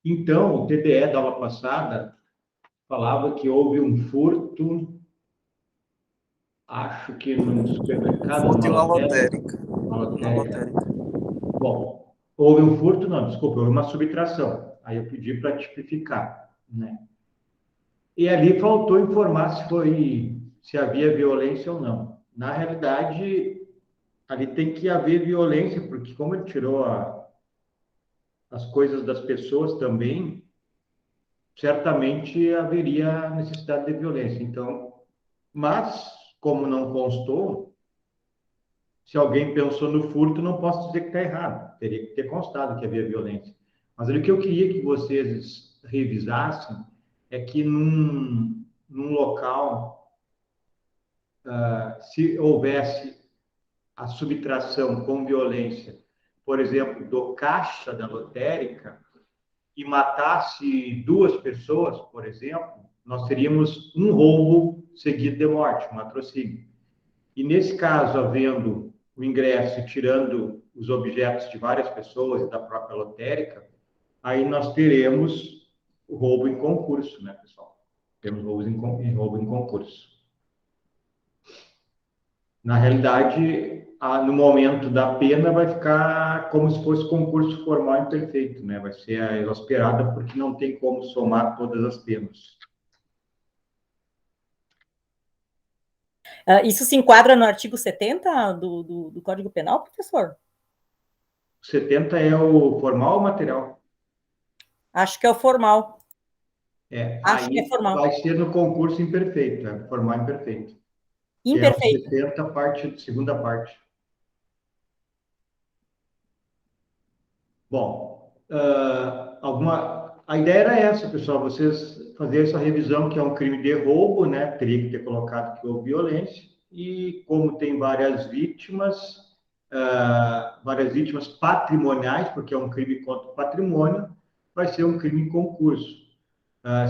Então, o TDE da aula passada falava que houve um furto, acho que num supermercado, Furto numa em uma lotérica. lotérica. Uma Uma lotérica. lotérica. Bom, houve um furto, não, desculpa, houve uma subtração. Aí eu pedi para tipificar, né? E ali faltou informar se havia violência ou não. Na realidade, ali tem que haver violência, porque como ele tirou as coisas das pessoas também, certamente haveria necessidade de violência. Então, mas, como não constou, se alguém pensou no furto, não posso dizer que está errado. Teria que ter constado que havia violência. Mas o que eu queria que vocês revisassem é que num local, se houvesse a subtração com violência, por exemplo, do caixa da lotérica, e matasse duas pessoas, por exemplo, nós teríamos um roubo seguido de morte, um latrocínio. E nesse caso, havendo o ingresso e tirando os objetos de várias pessoas e da própria lotérica, aí nós teremos o roubo em concurso, né, pessoal? Temos roubo em concurso. Na realidade, no momento da pena, vai ficar como se fosse concurso formal imperfeito, né? Vai ser a exasperada, porque não tem como somar todas as penas. Isso se enquadra no artigo 70 do Código Penal, professor? 70 é o formal ou material? Acho que é o formal. Acho que é Aí formal. vai ser no concurso imperfeito, formal imperfeito, que é o Imperfeito. 70, segunda parte. Bom, a ideia era essa, pessoal, vocês fazerem essa revisão, que é um crime de roubo, né? Teria que ter colocado que houve violência, e como tem várias vítimas patrimoniais, porque é um crime contra o patrimônio, vai ser um crime em concurso.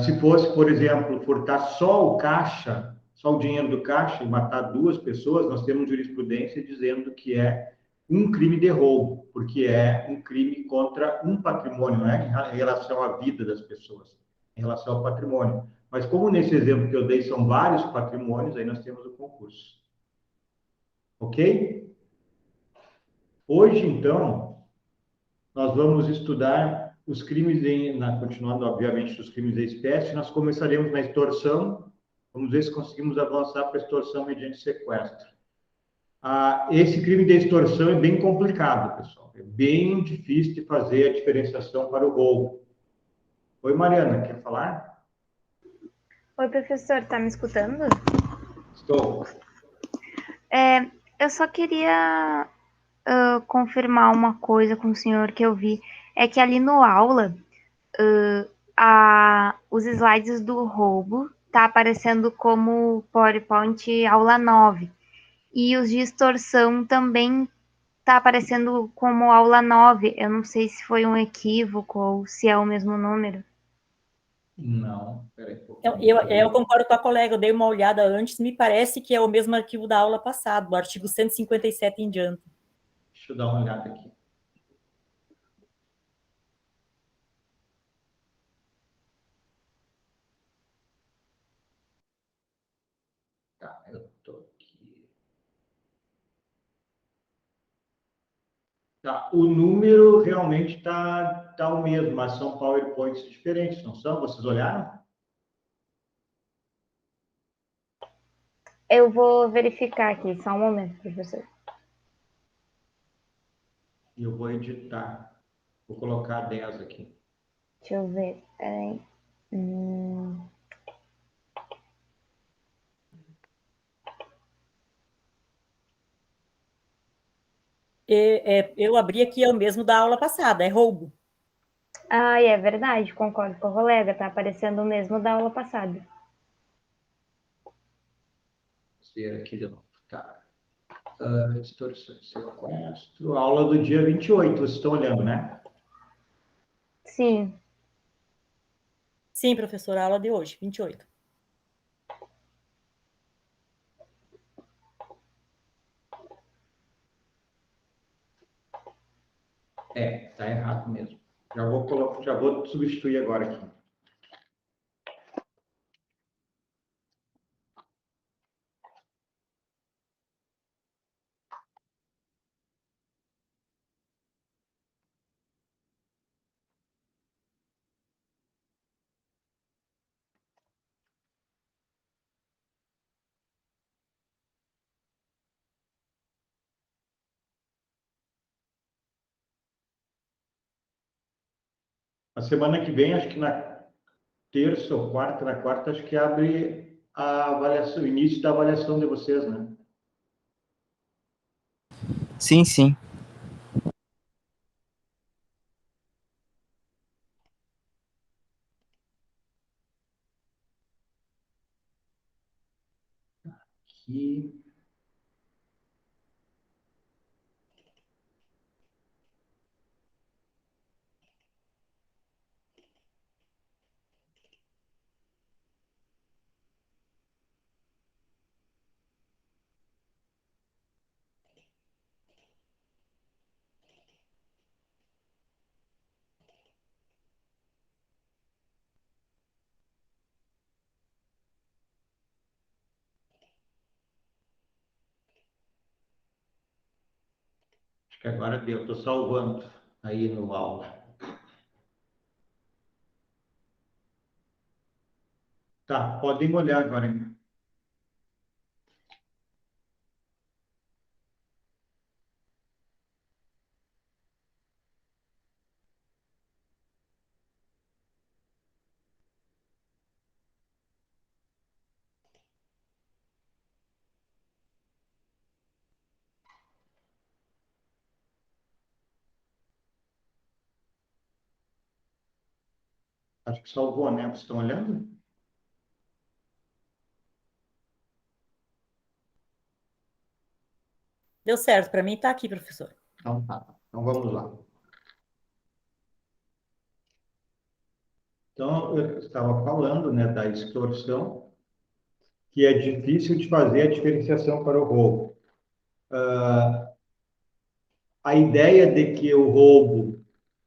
Se fosse, por exemplo, furtar só o caixa, só o dinheiro do caixa e matar duas pessoas, nós temos jurisprudência dizendo que é um crime de roubo, porque é um crime contra um patrimônio, não é em relação à vida das pessoas, em relação ao patrimônio. Mas como nesse exemplo que eu dei são vários patrimônios, aí nós temos o concurso. Ok? Hoje, então, nós vamos estudar os crimes, continuando, obviamente, os crimes de espécie. Nós começaremos na extorsão. Vamos ver se conseguimos avançar para a extorsão mediante sequestro. Esse crime de extorsão é bem complicado, pessoal. É bem difícil de fazer a diferenciação para o roubo. Oi, Mariana, quer falar? Oi, professor, tá me escutando? Estou. Eu só queria confirmar uma coisa com o senhor que eu vi. É que ali no aula, os slides do roubo tá aparecendo como PowerPoint aula 9. E os de extorsão também tá aparecendo como aula 9. Eu não sei se foi um equívoco ou se é o mesmo número. Não, peraí. Eu concordo com a colega, eu dei uma olhada antes, me parece que é o mesmo arquivo da aula passada, do artigo 157 em diante. Deixa eu dar uma olhada aqui. Tá, eu estou aqui. Tá, o número realmente tá o mesmo, mas são PowerPoints diferentes, não são? Vocês olharam? Eu vou verificar aqui, só um momento, professor. E eu vou editar. Vou colocar 10 aqui. Deixa eu ver, peraí. Eu abri aqui, é o mesmo da aula passada, é roubo. É verdade, concordo com a colega, tá aparecendo o mesmo da aula passada. Vamos ver aqui de novo. Tá. Extorsão e sequestro. Aula do dia 28, vocês estão olhando, né? Sim. Sim, professora, a aula de hoje, 28. Tá errado mesmo. Já vou substituir agora aqui. A semana que vem, acho que na terça ou quarta, na quarta, acho que abre a avaliação, o início da avaliação de vocês, né? Sim, sim. Aqui. Acho que agora deu, estou salvando aí no aula. Tá, podem olhar agora. Acho que salvou, né? Vocês estão olhando? Deu certo, para mim está aqui, professor. Então tá. Então vamos lá. Então, eu estava falando, né, da extorsão, que é difícil de fazer a diferenciação para o roubo. A ideia de que o roubo,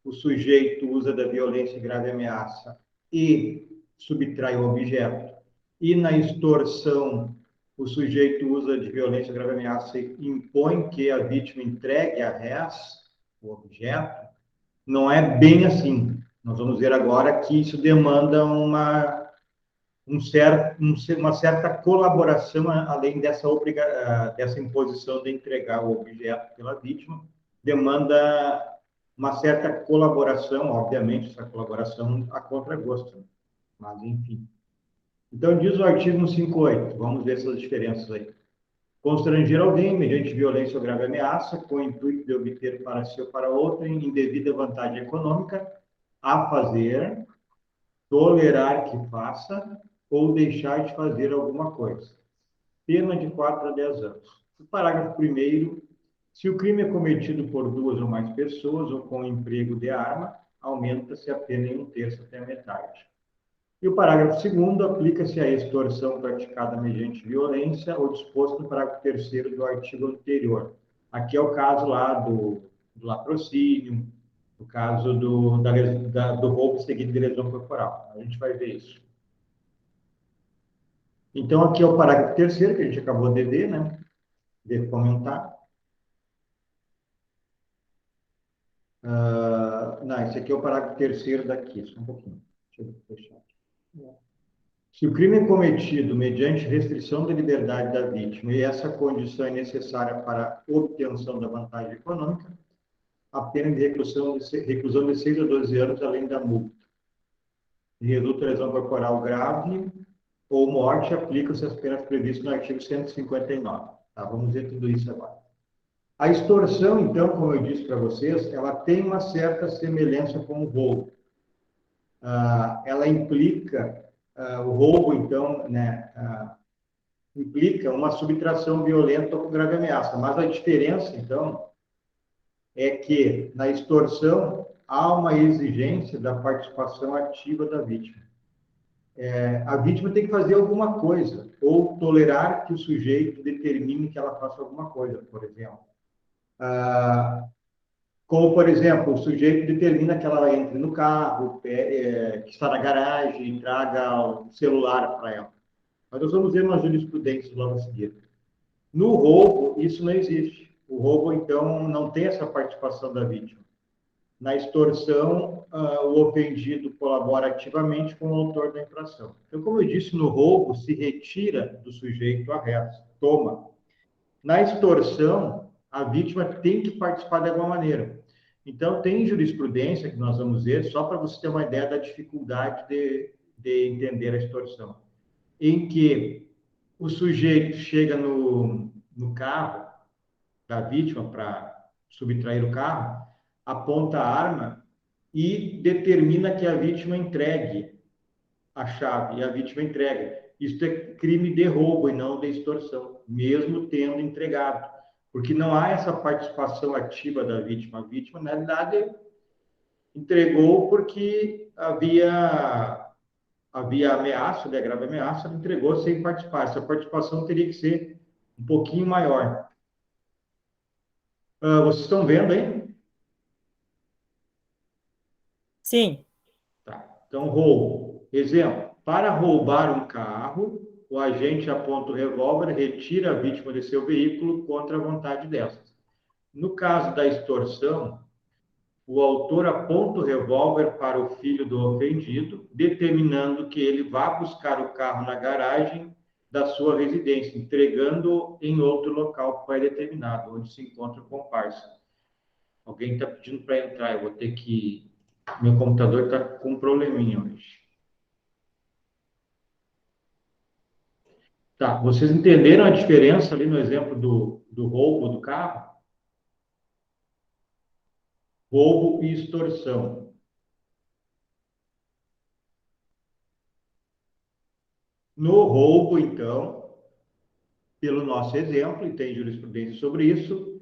o sujeito usa da violência e grave ameaça e subtrai o objeto, e na extorsão, o sujeito usa de violência e grave ameaça e impõe que a vítima entregue a res, o objeto, não é bem assim. Nós vamos ver agora que isso demanda uma certa colaboração, além dessa imposição de entregar o objeto pela vítima, demanda uma certa colaboração, obviamente, essa colaboração a contragosto, mas enfim. Então, diz o artigo 158, vamos ver essas diferenças aí. Constranger alguém mediante violência ou grave ameaça, com o intuito de obter para si ou para outrem indevida vantagem econômica, a fazer, tolerar que faça ou deixar de fazer alguma coisa. Pena de 4 a 10 anos. O parágrafo 1º, se o crime é cometido por 2 ou mais pessoas ou com emprego de arma, aumenta-se a pena em 1/3 até a metade. E o parágrafo 2º aplica-se à extorsão praticada mediante violência ou disposto no parágrafo 3º do artigo anterior. Aqui é o caso lá do latrocínio, o caso do roubo seguido de lesão corporal. A gente vai ver isso. Então, aqui é o parágrafo 3º, que a gente acabou de ver, né? De comentar. Não, esse aqui é o parágrafo 3º daqui, só um pouquinho. Deixa eu fechar aqui. Se o crime é cometido mediante restrição da liberdade da vítima e essa condição é necessária para a obtenção da vantagem econômica, a pena de reclusão de 6 a 12 anos, além da multa. Se resulta lesão corporal grave ou morte, aplicam-se as penas previstas no artigo 159. Tá? Vamos ver tudo isso agora. A extorsão, então, como eu disse para vocês, ela tem uma certa semelhança com o roubo. Ela implica, o roubo, então, né, implica uma subtração violenta ou com grave ameaça. Mas a diferença, então, é que na extorsão há uma exigência da participação ativa da vítima. A vítima tem que fazer alguma coisa, ou tolerar que o sujeito determine que ela faça alguma coisa, por exemplo. Como, por exemplo, o sujeito determina que ela entre no carro, que está na garagem, e traga o celular para ela. Mas nós vamos ver uma jurisprudência logo a seguir. No roubo, isso não existe. O roubo, então, não tem essa participação da vítima. Na extorsão, o ofendido colabora ativamente com o autor da infração. Então, como eu disse, no roubo se retira do sujeito a res, toma. Na extorsão, a vítima tem que participar de alguma maneira. Então, tem jurisprudência que nós vamos ver, só para você ter uma ideia da dificuldade de entender a extorsão, em que o sujeito chega no carro da vítima para subtrair o carro, aponta a arma e determina que a vítima entregue a chave, e a vítima entrega. Isso é crime de roubo e não de extorsão, mesmo tendo entregado, porque não há essa participação ativa da vítima. A vítima, na realidade, entregou porque havia ameaça, de grave ameaça, ela entregou sem participar. Essa participação teria que ser um pouquinho maior. Vocês estão vendo aí? Sim. Tá. Então, roubo. Exemplo, para roubar um carro, o agente aponta o revólver, retira a vítima de seu veículo contra a vontade dela. No caso da extorsão, o autor aponta o revólver para o filho do ofendido, determinando que ele vá buscar o carro na garagem da sua residência, entregando em outro local pré-determinado, onde se encontra o comparsa. Alguém está pedindo para entrar, eu vou ter que... Meu computador está com um probleminha hoje. Tá, vocês entenderam a diferença ali no exemplo do roubo do carro? Roubo e extorsão. No roubo, então, pelo nosso exemplo, e tem jurisprudência sobre isso,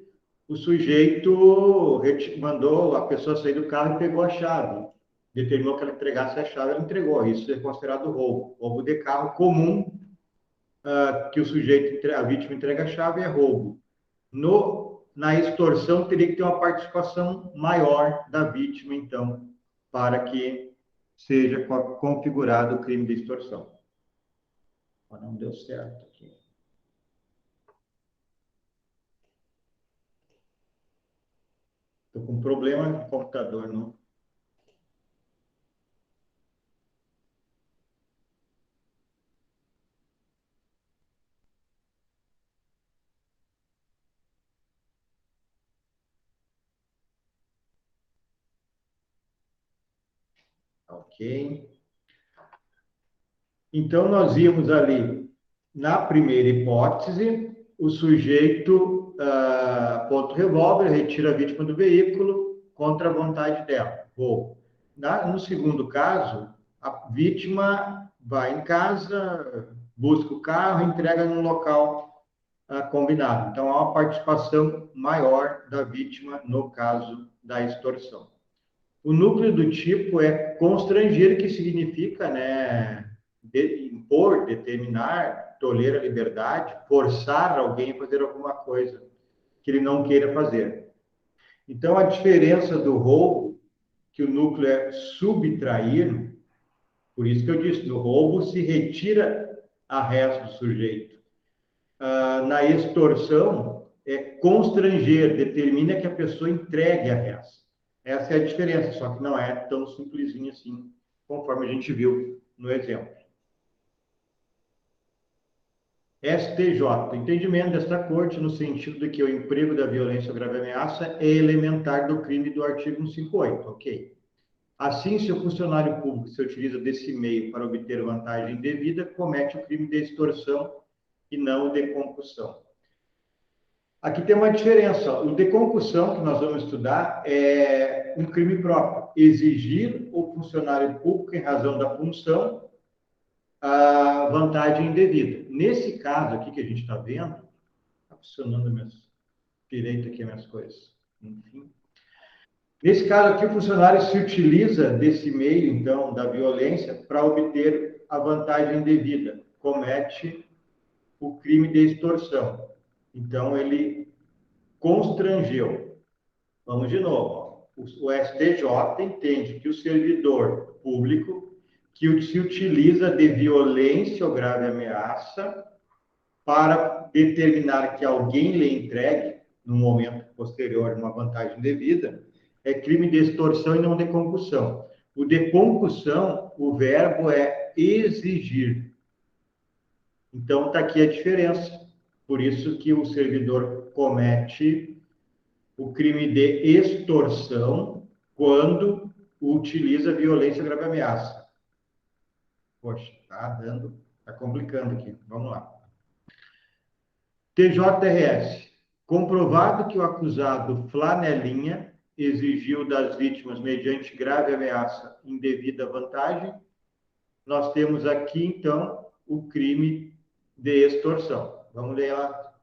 o sujeito mandou a pessoa sair do carro e pegou a chave. Determinou que ela entregasse a chave, ela entregou. Isso é considerado roubo. Roubo de carro comum, que o sujeito, a vítima entrega a chave, é roubo. Na extorsão, teria que ter uma participação maior da vítima, então, para que seja configurado o crime de extorsão. Mas não deu certo aqui. Estou com um problema no computador, não? Ok. Então, nós vimos ali, na primeira hipótese, o sujeito aponta o revólver, retira a vítima do veículo contra a vontade dela. No segundo caso, a vítima vai em casa, busca o carro, entrega no local combinado. Então, há uma participação maior da vítima no caso da extorsão. O núcleo do tipo é constranger, que significa, né, impor, determinar, toler a liberdade, forçar alguém a fazer alguma coisa que ele não queira fazer. Então, a diferença do roubo, que o núcleo é subtrair, por isso que eu disse, no roubo se retira a res do sujeito. Na extorsão, é constranger, determina que a pessoa entregue a res. Essa é a diferença, só que não é tão simplesinho assim, conforme a gente viu no exemplo. STJ, entendimento desta corte no sentido de que o emprego da violência ou grave ameaça é elementar do crime do artigo 158, ok? Assim, se o funcionário público se utiliza desse meio para obter vantagem indevida, comete o crime de extorsão e não o de concussão. Aqui tem uma diferença. O de concussão, que nós vamos estudar, é um crime próprio. Exigir o funcionário público, em razão da função, a vantagem indevida. Nesse caso aqui que a gente está vendo, está funcionando direito aqui as minhas coisas. Enfim. Nesse caso aqui, o funcionário se utiliza desse meio, então, da violência, para obter a vantagem indevida. Comete o crime de extorsão. Então, ele constrangeu. Vamos de novo. Ó. O STJ entende que o servidor público que se utiliza de violência ou grave ameaça para determinar que alguém lhe entregue, no momento posterior, uma vantagem devida, é crime de extorsão e não de concussão. O de concussão, o verbo é exigir. Então, está aqui a diferença. Por isso que o servidor comete o crime de extorsão quando utiliza violência, grave ameaça. Poxa, tá complicando aqui. Vamos lá. TJRS. Comprovado que o acusado Flanelinha exigiu das vítimas, mediante grave ameaça, indevida vantagem, nós temos aqui, então, o crime de extorsão. Vamos ler lá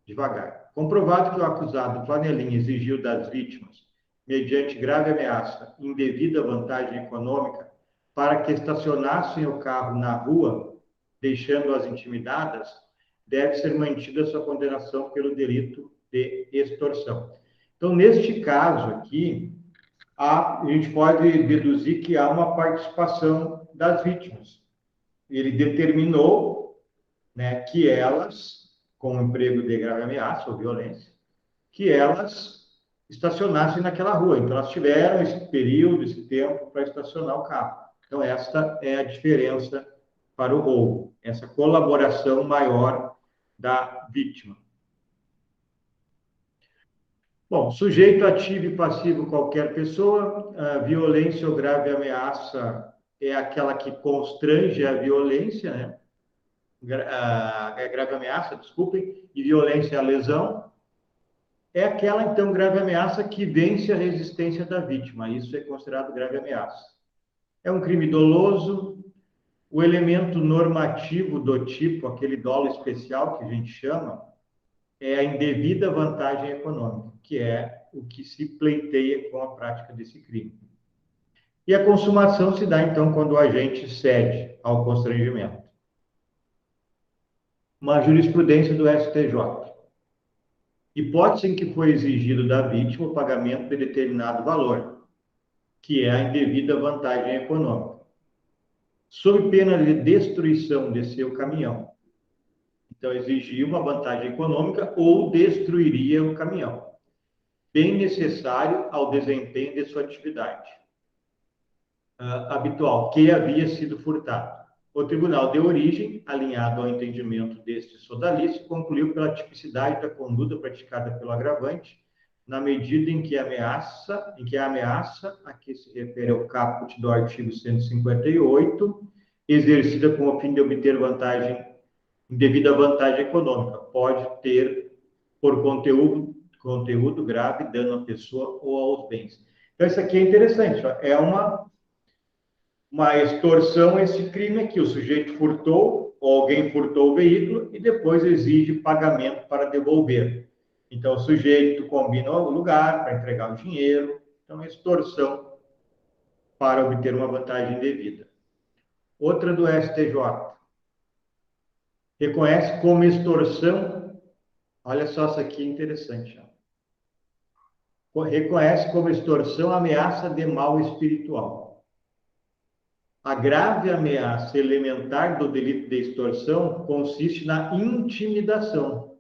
devagar. Comprovado que o acusado Flanelinha exigiu das vítimas, mediante grave ameaça, indevida vantagem econômica, para que estacionassem o carro na rua, deixando-as intimidadas, deve ser mantida sua condenação pelo delito de extorsão. Então, neste caso aqui, a gente pode deduzir que há uma participação das vítimas. Ele determinou, né, que elas, com o emprego de grave ameaça ou violência, que elas estacionassem naquela rua. Então, elas tiveram esse período, esse tempo para estacionar o carro. Então, esta é a diferença para o roubo, essa colaboração maior da vítima. Bom, sujeito ativo e passivo qualquer pessoa, a violência ou grave ameaça é aquela que constrange a violência, né? A grave ameaça, desculpem, e violência é a lesão. É aquela, então, grave ameaça que vence a resistência da vítima. Isso é considerado grave ameaça. É um crime doloso. O elemento normativo do tipo, aquele dolo especial que a gente chama, é a indevida vantagem econômica, que é o que se pleiteia com a prática desse crime. E a consumação se dá, então, quando o agente cede ao constrangimento. Uma jurisprudência do STJ. Hipótese em que foi exigido da vítima o pagamento de determinado valor, que é a indevida vantagem econômica, sob pena de destruição de seu caminhão. Então, exigia uma vantagem econômica ou destruiria o caminhão, bem necessário ao desempenho de sua atividade habitual, que havia sido furtado. O tribunal de origem, alinhado ao entendimento deste sodalício, concluiu pela tipicidade da conduta praticada pelo agravante, na medida em que a ameaça a que se refere ao caput do artigo 158, exercida com o fim de obter indevida vantagem econômica, pode ter por conteúdo grave dano à pessoa ou aos bens. Então, isso aqui é interessante, é uma extorsão, esse crime aqui, o sujeito furtou, ou alguém furtou o veículo e depois exige pagamento para devolver. Então, o sujeito combina o lugar para entregar o dinheiro, então, extorsão para obter uma vantagem indevida. Outra do STJ. Reconhece como extorsão, olha só, isso aqui é interessante. Reconhece como extorsão ameaça de mal espiritual. A grave ameaça elementar do delito de extorsão consiste na intimidação,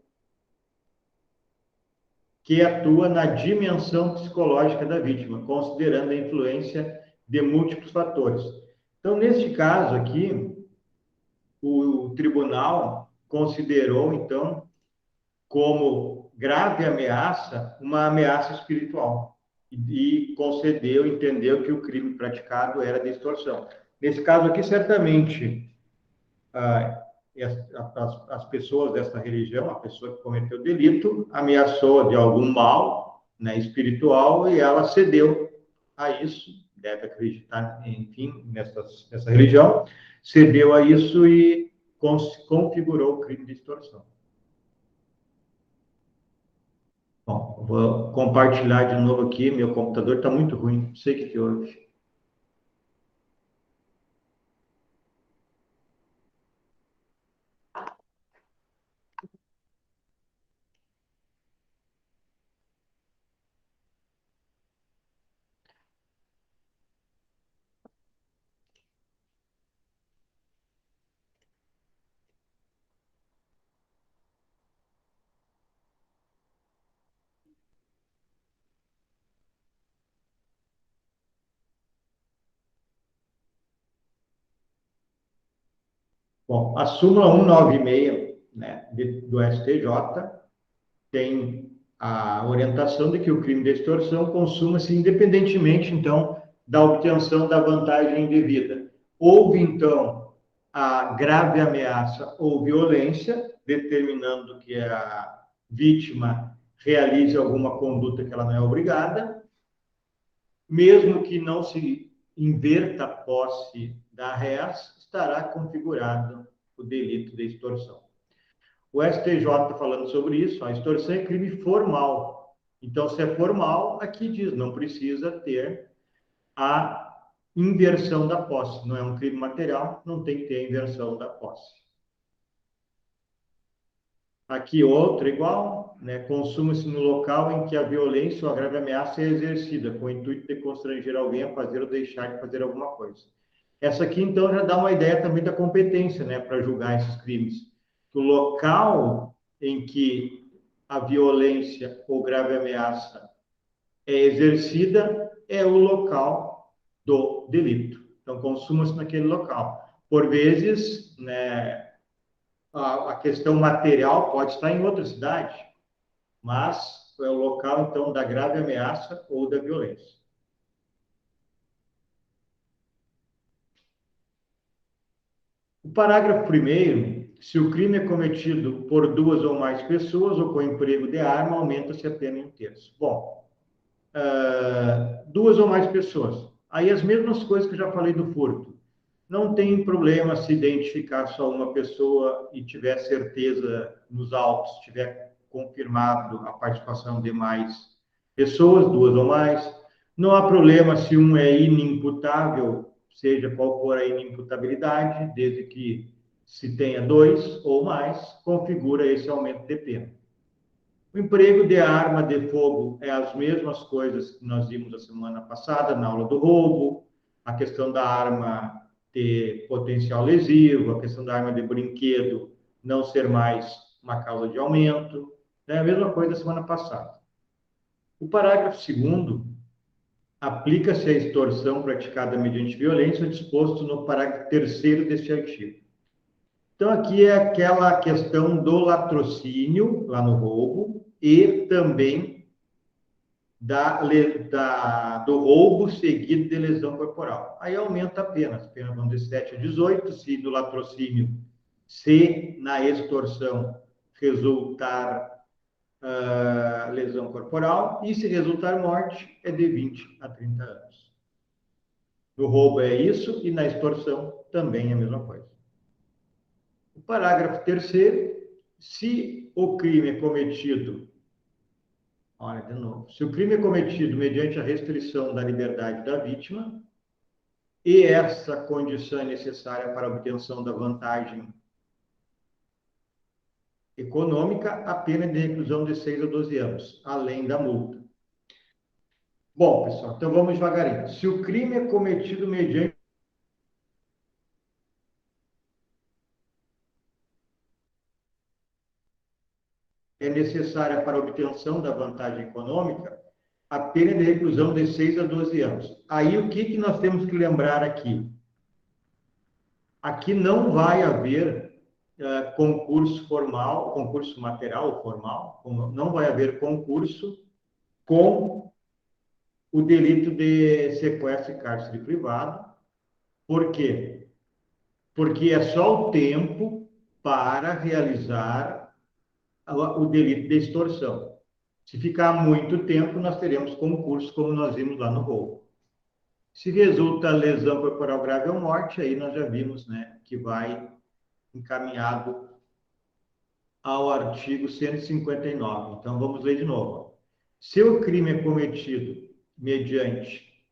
que atua na dimensão psicológica da vítima, considerando a influência de múltiplos fatores. Então, neste caso aqui, o tribunal considerou, então, como grave ameaça, uma ameaça espiritual. E concedeu, entendeu que o crime praticado era de extorsão. Nesse caso aqui, certamente, as pessoas dessa religião, a pessoa que cometeu o delito, ameaçou de algum mal, né, espiritual, e ela cedeu a isso, deve acreditar, enfim, nessa religião, cedeu a isso e configurou o crime de extorsão. Bom, vou compartilhar de novo aqui, meu computador está muito ruim, não sei o que houve. Bom, a súmula 196, né, do STJ tem a orientação de que o crime de extorsão consuma-se independentemente, então, da obtenção da vantagem indevida. Houve, então, a grave ameaça ou violência, determinando que a vítima realize alguma conduta que ela não é obrigada, mesmo que não se inverta a posse da res, estará configurado o delito de extorsão. O STJ está falando sobre isso, a extorsão é crime formal. Então, se é formal, aqui diz, não precisa ter a inversão da posse. Não é um crime material, não tem que ter a inversão da posse. Aqui outro igual, né? Consuma-se no local em que a violência ou a grave ameaça é exercida, com o intuito de constranger alguém a fazer ou deixar de fazer alguma coisa. Essa aqui, então, já dá uma ideia também da competência, né, para julgar esses crimes. O local em que a violência ou grave ameaça é exercida é o local do delito. Então, consuma-se naquele local. Por vezes, né, a questão material pode estar em outra cidade, mas é o local, então, da grave ameaça ou da violência. O parágrafo 1º, se o crime é cometido por 2 ou mais pessoas ou com emprego de arma, aumenta-se a pena em 1/3. Bom, 2 ou mais pessoas. Aí as mesmas coisas que eu já falei do furto. Não tem problema se identificar só uma pessoa e tiver certeza nos autos, tiver confirmado a participação de mais pessoas, 2 ou mais. Não há problema se um é inimputável, seja qual for a inimputabilidade, desde que se tenha 2 ou mais, configura esse aumento de pena. O emprego de arma de fogo é as mesmas coisas que nós vimos a semana passada, na aula do roubo, a questão da arma ter potencial lesivo, a questão da arma de brinquedo não ser mais uma causa de aumento, é a mesma coisa da semana passada. O parágrafo 2º aplica-se a extorsão praticada mediante violência, disposto no parágrafo 3º deste artigo. Então, aqui é aquela questão do latrocínio, lá no roubo, e também do roubo seguido de lesão corporal. Aí aumenta a pena. As penas vão de 7 a 18, se no latrocínio, se na extorsão resultar lesão corporal, e se resultar morte, é de 20 a 30 anos. No roubo é isso, e na extorsão também é a mesma coisa. O parágrafo 3º, se o crime é cometido, olha de novo, se o crime é cometido mediante a restrição da liberdade da vítima, e essa condição é necessária para a obtenção da vantagem econômica, a pena de reclusão de 6 a 12 anos, além da multa. Bom, pessoal, então vamos devagarinho. Se o crime é cometido mediante é necessária para a obtenção da vantagem econômica, a pena de reclusão de 6 a 12 anos. Aí, o que nós temos que lembrar aqui? Aqui não vai haver concurso formal, concurso material formal, não vai haver concurso com o delito de sequestro e cárcere privado. Por quê? Porque é só o tempo para realizar o delito de extorsão. Se ficar muito tempo, nós teremos concurso, como nós vimos lá no roubo. Se resulta lesão corporal grave ou morte, aí nós já vimos, né, que vai encaminhado ao artigo 159. Então, vamos ler de novo. Se o crime é cometido mediante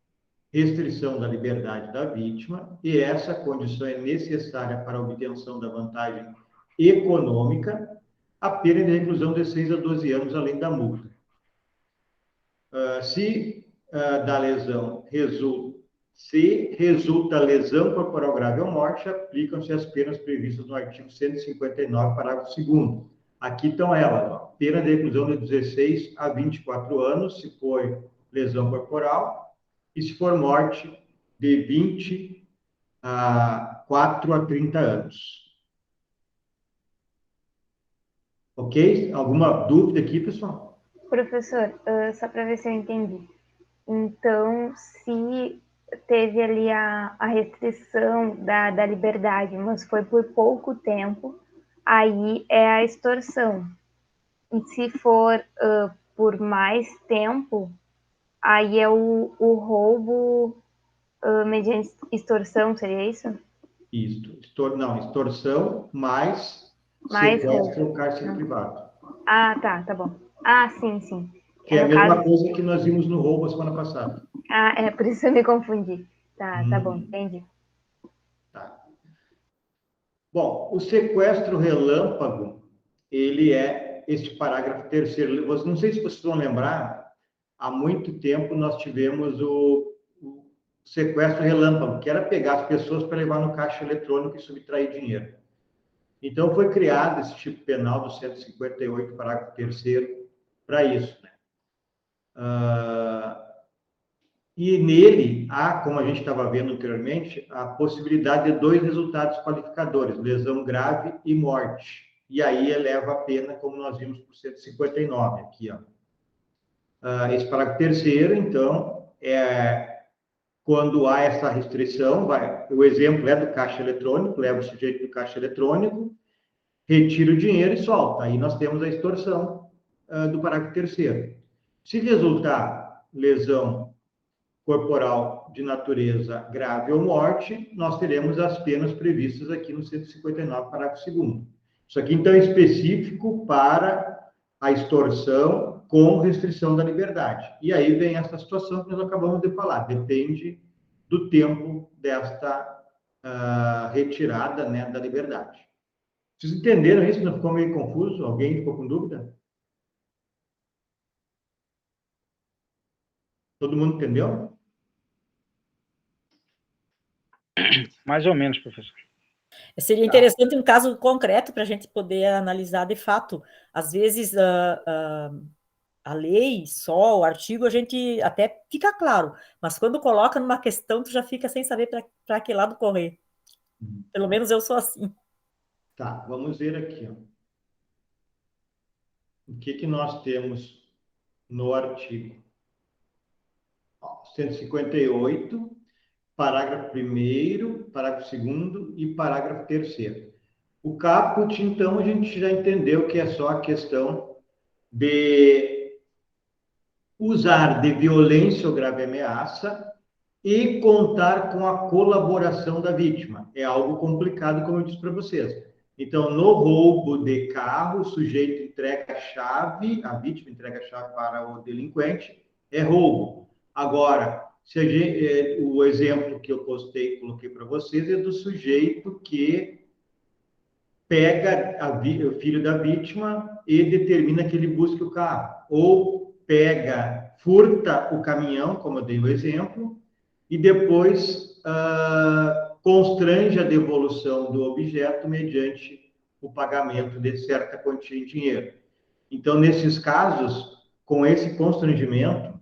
restrição da liberdade da vítima, e essa condição é necessária para a obtenção da vantagem econômica, a pena de reclusão de 6 a 12 anos, além da multa. Se da lesão resulta lesão corporal grave ou morte, aplicam-se as penas previstas no artigo 159, parágrafo 2º. Aqui estão elas, ó. Pena de reclusão de 16 a 24 anos, se for lesão corporal, e se for morte, de 24 a 30 anos. Ok? Alguma dúvida aqui, pessoal? Professor, só para ver se eu entendi. Então, se teve ali a restrição da liberdade, mas foi por pouco tempo, aí é a extorsão. E se for por mais tempo, aí é o roubo mediante extorsão, seria isso? Isso. Não, extorsão mais Mais sequestro roubo. ou cárcere privado. Ah, tá bom. Ah, sim, sim. Que é a No caso. mesma coisa que nós vimos no roubo a semana passada. Ah, é por isso eu me confundi. Tá bom, Uhum. entendi. Tá. Bom, o sequestro relâmpago, ele é este parágrafo terceiro. Não sei se vocês vão lembrar, há muito tempo nós tivemos o sequestro relâmpago, que era pegar as pessoas para levar no caixa eletrônico e subtrair dinheiro. Então, foi criado esse tipo penal do 158, parágrafo terceiro, para isso, né? E nele há, como a gente estava vendo anteriormente, a possibilidade de 2 resultados qualificadores, lesão grave e morte. E aí eleva a pena, como nós vimos por 159 aqui, ó. Esse parágrafo terceiro, então, quando há essa restrição, o exemplo é do caixa eletrônico, leva o sujeito do caixa eletrônico, retira o dinheiro e solta. Aí nós temos a extorsão do parágrafo terceiro. Se resultar lesão corporal de natureza grave ou morte, nós teremos as penas previstas aqui no 159, parágrafo 2º. Isso aqui, então, é específico para a extorsão com restrição da liberdade. E aí vem essa situação que nós acabamos de falar, depende do tempo desta retirada, né, da liberdade. Vocês entenderam isso? Não ficou meio confuso? Alguém ficou com dúvida? Todo mundo entendeu? Mais ou menos, professor. Seria interessante um caso concreto para a gente poder analisar de fato. Às vezes, a lei, só o artigo, a gente até fica claro, mas quando coloca numa questão, tu já fica sem saber para que lado correr. Pelo menos eu sou assim. Tá, vamos ver aqui, ó. O que nós temos no artigo 158, parágrafo 1º, parágrafo 2º e parágrafo 3º. O caput, então, a gente já entendeu que é só a questão de usar de violência ou grave ameaça e contar com a colaboração da vítima. É algo complicado, como eu disse para vocês. Então, no roubo de carro, o sujeito entrega a chave, a vítima entrega a chave para o delinquente, é roubo. Agora, o exemplo que eu coloquei para vocês é do sujeito que pega o filho da vítima e determina que ele busque o carro. Ou furta o caminhão, como eu dei o exemplo, e depois constrange a devolução do objeto mediante o pagamento de certa quantia em dinheiro. Então, nesses casos, com esse constrangimento,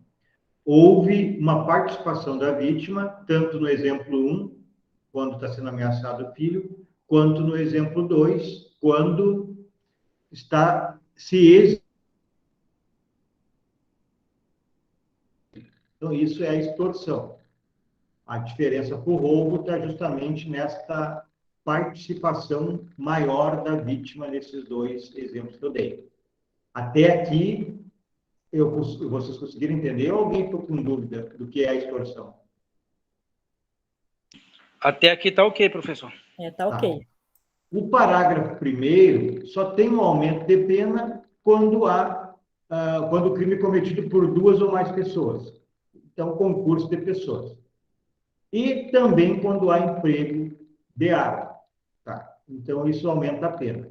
houve uma participação da vítima, tanto no exemplo 1, quando está sendo ameaçado o filho, quanto no exemplo 2, quando está se. Então, isso é a extorsão. A diferença para o roubo está justamente nesta participação maior da vítima nesses 2 exemplos que eu dei. Até aqui, vocês conseguiram entender ou alguém ficou com dúvida do que é a extorsão? Até aqui está ok, professor. Tá ok. O parágrafo 1º só tem um aumento de pena quando o crime é cometido por 2 ou mais pessoas. Então, concurso de pessoas. E também quando há emprego de arma. Tá? Então, isso aumenta a pena.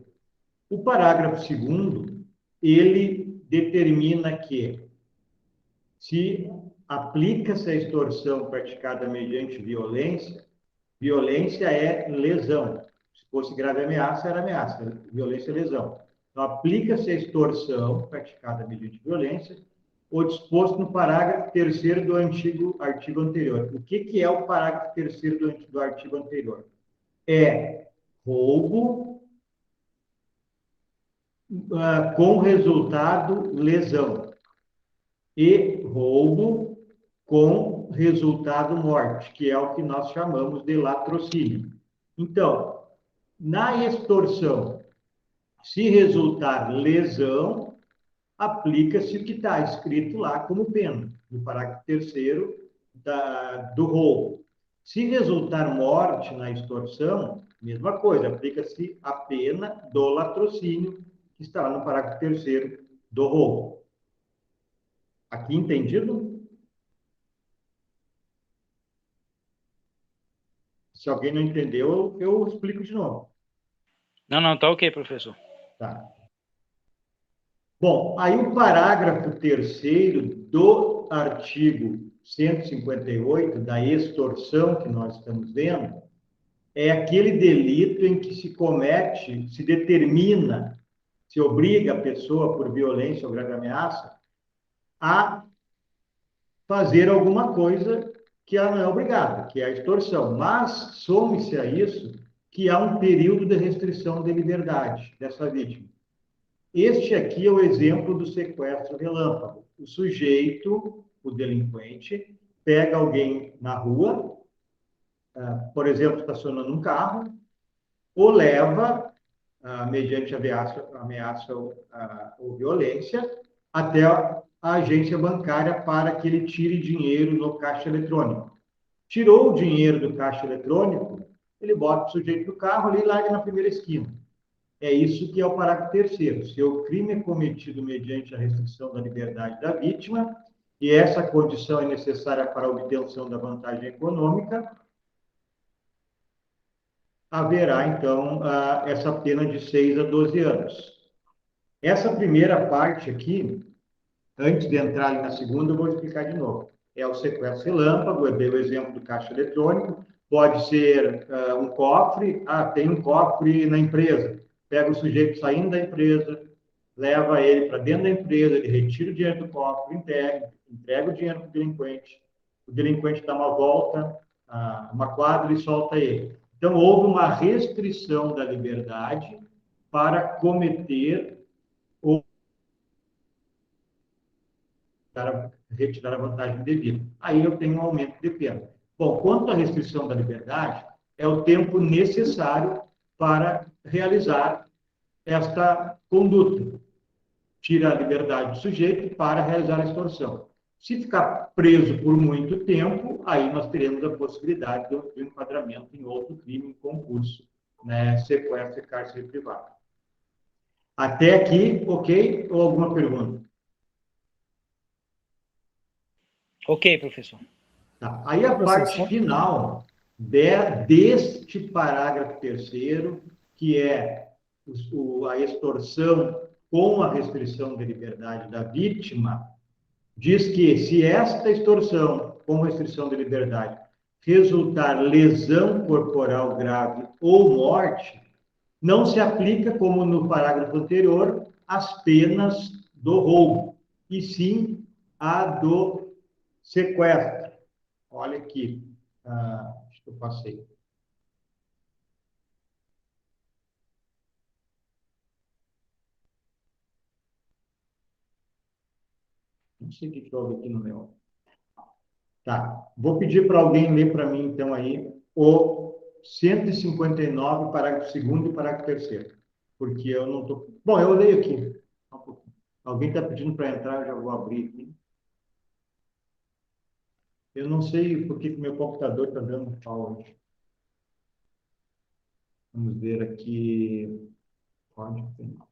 O parágrafo 2º, ele determina que se aplica-se a extorsão praticada mediante violência, violência é lesão. Se fosse grave ameaça, era ameaça. Violência é lesão. Então, aplica-se a extorsão praticada mediante violência, o disposto no parágrafo 3º do artigo anterior. O que é o parágrafo 3º do artigo anterior? É roubo com resultado lesão. E roubo com resultado morte, que é o que nós chamamos de latrocínio. Então, na extorsão, se resultar lesão, aplica-se o que está escrito lá como pena, no parágrafo 3º do roubo. Se resultar morte na extorsão, mesma coisa, aplica-se a pena do latrocínio, que está lá no parágrafo 3º do roubo. Aqui entendido? Se alguém não entendeu, eu explico de novo. Não, tá ok, professor. Tá. Bom, aí o parágrafo 3º do artigo 158, da extorsão que nós estamos vendo, é aquele delito em que se comete, se determina, se obriga a pessoa, por violência ou grave ameaça, a fazer alguma coisa que ela não é obrigada, que é a extorsão. Mas some-se a isso que há um período de restrição de liberdade dessa vítima. Este aqui é o exemplo do sequestro relâmpago. O sujeito, o delinquente, pega alguém na rua, por exemplo, estacionando um carro, o leva, mediante ameaça ou violência, até a agência bancária para que ele tire dinheiro no caixa eletrônico. Tirou o dinheiro do caixa eletrônico, ele bota o sujeito do carro ali e larga na primeira esquina. É isso que é o parágrafo 3º. Se o crime é cometido mediante a restrição da liberdade da vítima, e essa condição é necessária para a obtenção da vantagem econômica, haverá, então, essa pena de 6 a 12 anos. Essa primeira parte aqui, antes de entrar ali na segunda, eu vou explicar de novo. É o sequestro relâmpago, eu dei o exemplo do caixa eletrônico, pode ser um cofre, tem um cofre na empresa, pega o sujeito saindo da empresa, leva ele para dentro da empresa, ele retira o dinheiro do cofre, entrega o dinheiro para o delinquente dá uma volta, uma quadra e solta ele. Então, houve uma restrição da liberdade para cometer ou retirar a vantagem devida. Aí eu tenho um aumento de pena. Bom, quanto à restrição da liberdade, é o tempo necessário para realizar esta conduta. Tira a liberdade do sujeito para realizar a extorsão. Se ficar preso por muito tempo, aí nós teremos a possibilidade do enquadramento em outro crime em concurso, né? Sequestro e cárcere privado. Até aqui, ok? Ou alguma pergunta? Ok, professor. Tá. Aí a parte final deste parágrafo 3º, que é a extorsão com a restrição de liberdade da vítima, diz que se esta extorsão com restrição de liberdade resultar lesão corporal grave ou morte, não se aplica, como no parágrafo anterior, as penas do roubo, e sim a do sequestro. Olha aqui, acho que eu passei. Não sei o que houve aqui no meu. Tá, vou pedir para alguém ler para mim, então, aí, o 159, parágrafo 2º e parágrafo 3º. Porque eu não estou... Bom, eu leio aqui. Alguém está pedindo para entrar, eu já vou abrir aqui. Eu não sei por que meu computador está dando pau hoje. Vamos ver aqui. Código penal.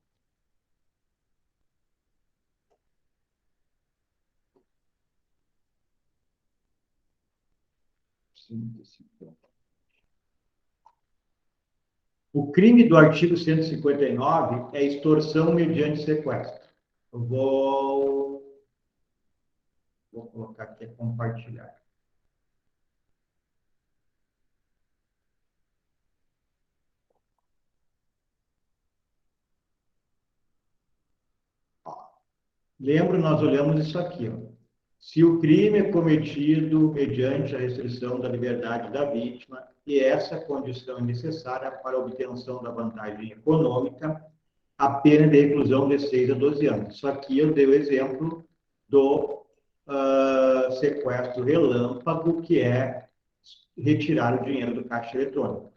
O crime do artigo 159 é extorsão mediante sequestro. Eu vou colocar aqui, compartilhar. Lembra, nós olhamos isso aqui, ó. Se o crime é cometido mediante a restrição da liberdade da vítima, e essa condição é necessária para a obtenção da vantagem econômica, a pena de reclusão de 6 a 12 anos. Isso aqui eu dei o exemplo do sequestro relâmpago, que é retirar o dinheiro do caixa eletrônico.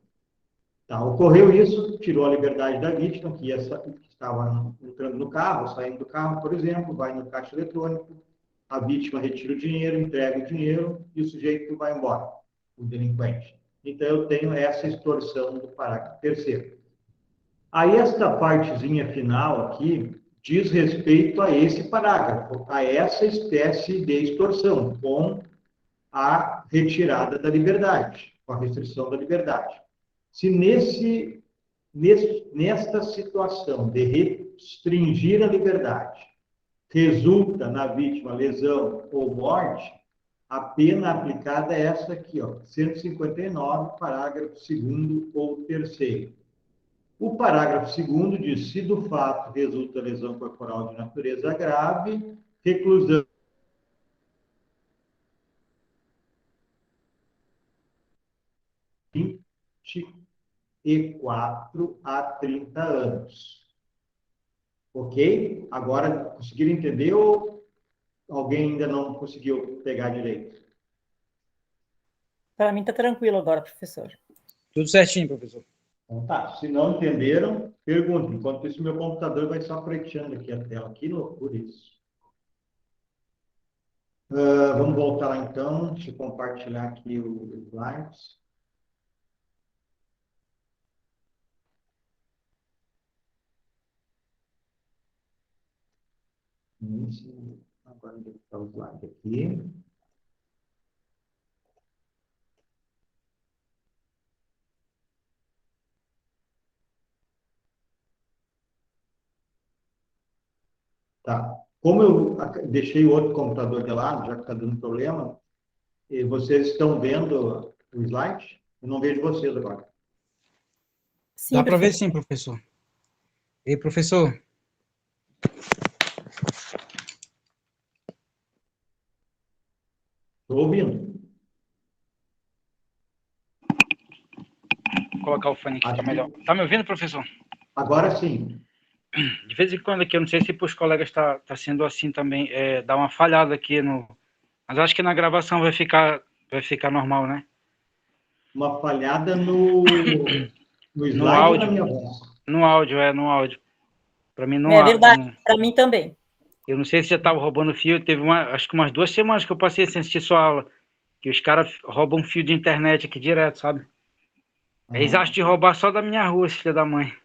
Tá, ocorreu isso, tirou a liberdade da vítima, que estava entrando no carro, saindo do carro, por exemplo, vai no caixa eletrônico, a vítima retira o dinheiro, entrega o dinheiro e o sujeito vai embora, o delinquente. Então, eu tenho essa extorsão do parágrafo 3º. Aí, esta partezinha final aqui diz respeito a esse parágrafo, a essa espécie de extorsão, com a retirada da liberdade, com a restrição da liberdade. Se nesta situação de restringir a liberdade resulta na vítima lesão ou morte, a pena aplicada é essa aqui, ó, 159, parágrafo 2º ou 3º. O parágrafo 2º diz: se do fato resulta lesão corporal de natureza grave, reclusão de 24 a 30 anos. Ok? Agora, conseguiram entender ou alguém ainda não conseguiu pegar direito? Para mim está tranquilo agora, professor. Tudo certinho, professor. Então tá, se não entenderam, perguntem. Enquanto isso, meu computador vai só preteando aqui a tela. Que loucura isso. Vamos voltar lá então. Deixa eu compartilhar aqui o slides. Agora vou botar o slide aqui. Tá. Como eu deixei o outro computador de lado, já que está dando problema, e vocês estão vendo o slide? Eu não vejo vocês agora. Sim, Dá para ver professor. sim, professor. Ei, professor. Estou ouvindo. Vou colocar o fone aqui, tá Aqui. melhor. Tá me ouvindo, professor? Agora sim. De vez em quando aqui, eu não sei se para os colegas tá sendo assim também, dá uma falhada aqui no... Mas acho que na gravação vai ficar normal, né? Uma falhada no slide No ou na áudio. minha voz? No áudio. Para mim não É há... verdade, para mim também. Eu não sei se já estava roubando fio. Teve acho que umas 2 semanas que eu passei sem assistir sua aula. Que os caras roubam fio de internet aqui direto, sabe? Eles acham de roubar só da minha rua, filha da mãe.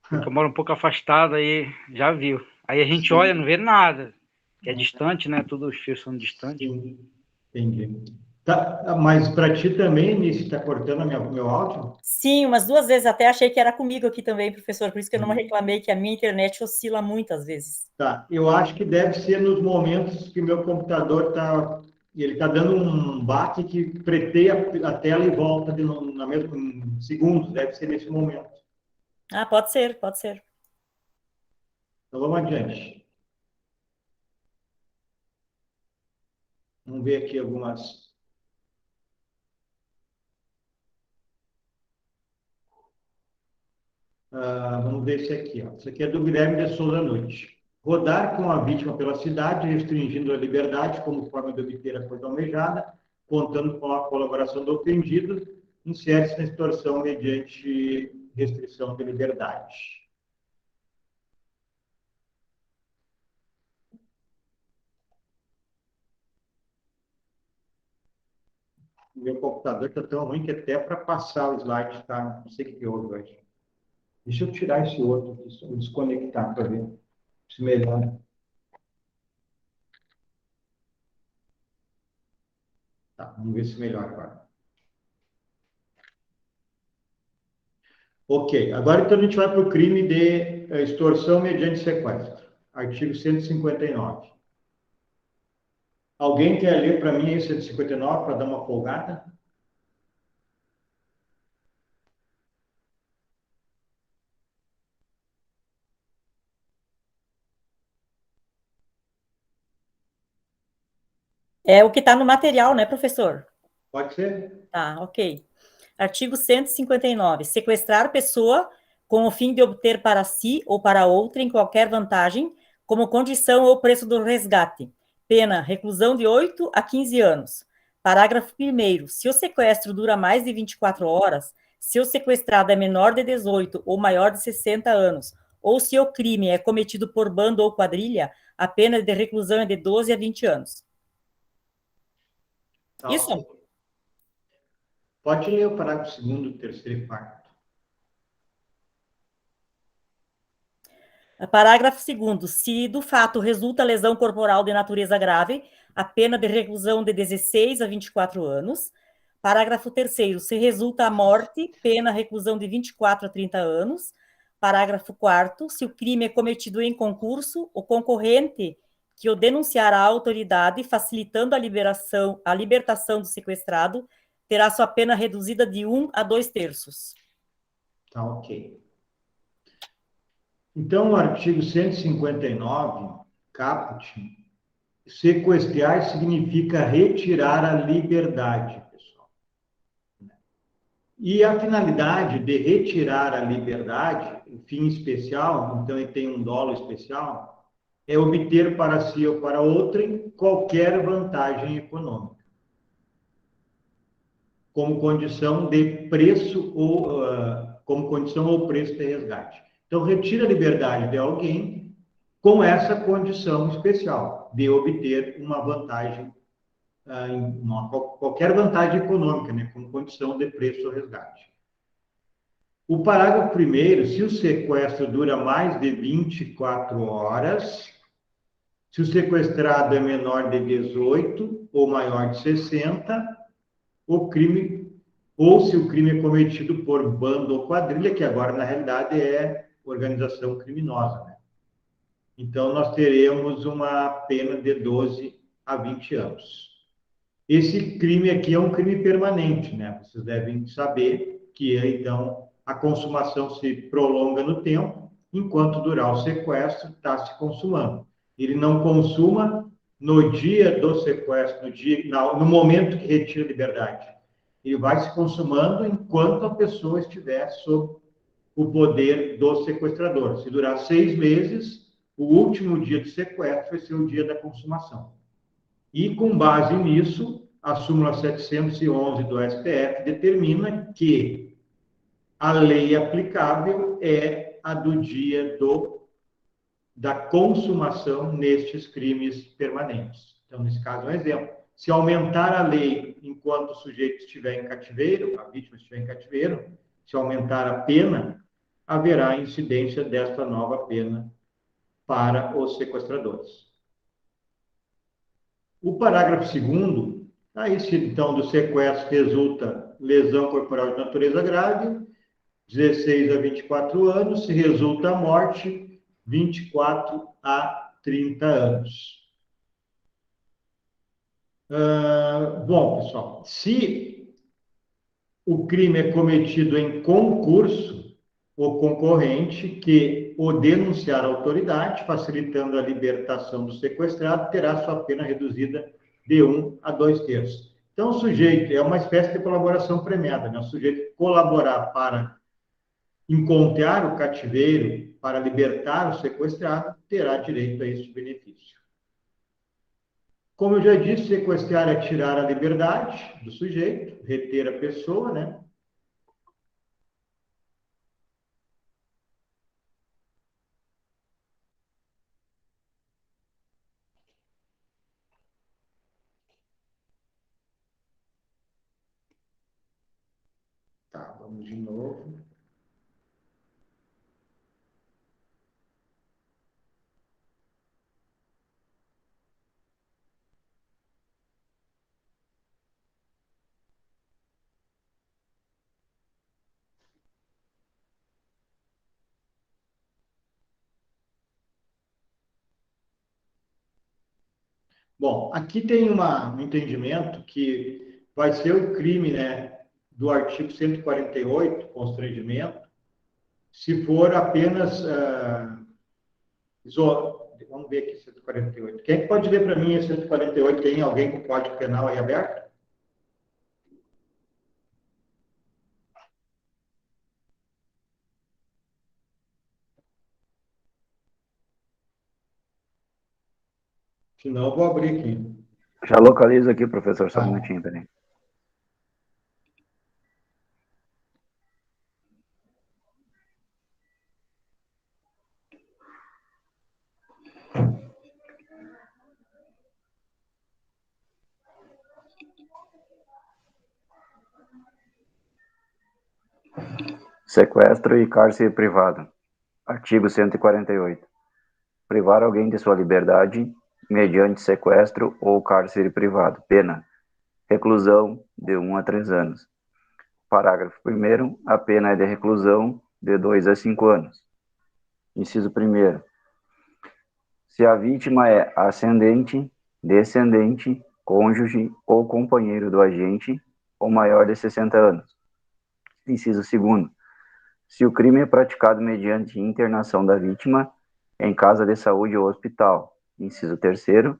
Porque eu moro um pouco afastado, aí já viu. Aí a gente Sim. olha, não vê nada. Que é distante, né? Todos os fios são distantes. Sim, entendi. Tá, mas para ti também, Nisso, está cortando meu áudio? Sim, umas 2 vezes até achei que era comigo aqui também, professor, por isso que eu não reclamei, que a minha internet oscila muitas vezes. Tá, eu acho que deve ser nos momentos que meu computador está dando um baque que preteia a tela e volta na mesma em segundos, deve ser nesse momento. Ah, pode ser, pode ser. Então vamos adiante. Vamos ver aqui algumas. Vamos ver esse aqui. Ó. Esse aqui é do Guilherme de Souza Noite. Rodar com a vítima pela cidade, restringindo a liberdade como forma de obter a coisa almejada, contando com a colaboração do ofendido, insere-se na extorsão mediante restrição de liberdade. O meu computador está tão ruim que até para passar o slide está, não sei o que houve hoje. Deixa eu tirar esse outro aqui, desconectar para ver se melhora. Tá, vamos ver se melhora agora. Ok, agora então a gente vai para o crime de extorsão mediante sequestro. Artigo 159. Alguém quer ler para mim esse 159 para dar uma folgada? É o que está no material, né, professor? Pode ser? Tá, ok. Artigo 159. Sequestrar pessoa com o fim de obter para si ou para outrem qualquer vantagem, como condição ou preço do resgate. Pena, reclusão de 8 a 15 anos. Parágrafo 1º. Se o sequestro dura mais de 24 horas, se o sequestrado é menor de 18 ou maior de 60 anos, ou se o crime é cometido por bando ou quadrilha, a pena de reclusão é de 12 a 20 anos. Tá, Isso. ok. Pode ler o parágrafo 2º, 3º e 4º. Parágrafo 2º. Se do fato resulta lesão corporal de natureza grave, a pena de reclusão de 16 a 24 anos. Parágrafo 3º. Se resulta a morte, pena reclusão de 24 a 30 anos. Parágrafo 4º. Se o crime é cometido em concurso, o concorrente que o denunciar à autoridade, facilitando a libertação do sequestrado, terá sua pena reduzida de 1 a 2/3. Tá, ok. Então, o artigo 159, caput, sequestrar significa retirar a liberdade, pessoal. E a finalidade de retirar a liberdade, o fim especial, então ele tem um dolo especial, é obter para si ou para outrem qualquer vantagem econômica, como condição de preço ou como condição ou preço de resgate. Então, retira a liberdade de alguém com essa condição especial de obter uma vantagem, qualquer vantagem econômica, né, como condição de preço ou resgate. O parágrafo 1º, se o sequestro dura mais de 24 horas, se o sequestrado é menor de 18 ou maior de 60, o crime, ou se o crime é cometido por bando ou quadrilha, que agora na realidade é organização criminosa, né? Então nós teremos uma pena de 12 a 20 anos. Esse crime aqui é um crime permanente, né? Vocês devem saber que então a consumação se prolonga no tempo, enquanto durar o sequestro está se consumando. Ele não consuma no dia do sequestro, no momento que retira a liberdade. Ele vai se consumando enquanto a pessoa estiver sob o poder do sequestrador. Se durar 6 meses, o último dia do sequestro vai ser o dia da consumação. E, com base nisso, a súmula 711 do STF determina que a lei aplicável é a do dia da consumação nestes crimes permanentes. Então, nesse caso, um exemplo. Se aumentar a lei enquanto o sujeito estiver em cativeiro, a vítima estiver em cativeiro, se aumentar a pena, haverá incidência desta nova pena para os sequestradores. O parágrafo 2º, aí se então do sequestro resulta lesão corporal de natureza grave, 16 a 24 anos, se resulta a morte, 24 a 30 anos. Bom, pessoal, se o crime é cometido em concurso, o concorrente que o denunciar à autoridade, facilitando a libertação do sequestrado, terá sua pena reduzida de 1 a 2/3. Então, o sujeito é uma espécie de colaboração premiada, né? O sujeito colaborar para encontrar o cativeiro, para libertar o sequestrado, terá direito a este benefício. Como eu já disse, sequestrar é tirar a liberdade do sujeito, reter a pessoa, né? Tá, vamos de novo. Bom, aqui tem um entendimento que vai ser o crime, né, do artigo 148, constrangimento, se for apenas... vamos ver aqui 148. Quem é que pode ler para mim esse 148? Tem alguém com o Código Penal aí aberto? Senão eu vou abrir aqui. Já localizo aqui, professor, só um Tá. minutinho, peraí. Sequestro e cárcere privado. Artigo 148. Privar alguém de sua liberdade mediante sequestro ou cárcere privado. Pena: reclusão de 1 a 3 anos. Parágrafo 1º. A pena é de reclusão de 2 a 5 anos. Inciso 1º. Se a vítima é ascendente, descendente, cônjuge ou companheiro do agente, ou maior de 60 anos. Inciso 2º. Se o crime é praticado mediante internação da vítima em casa de saúde ou hospital. Inciso 3º.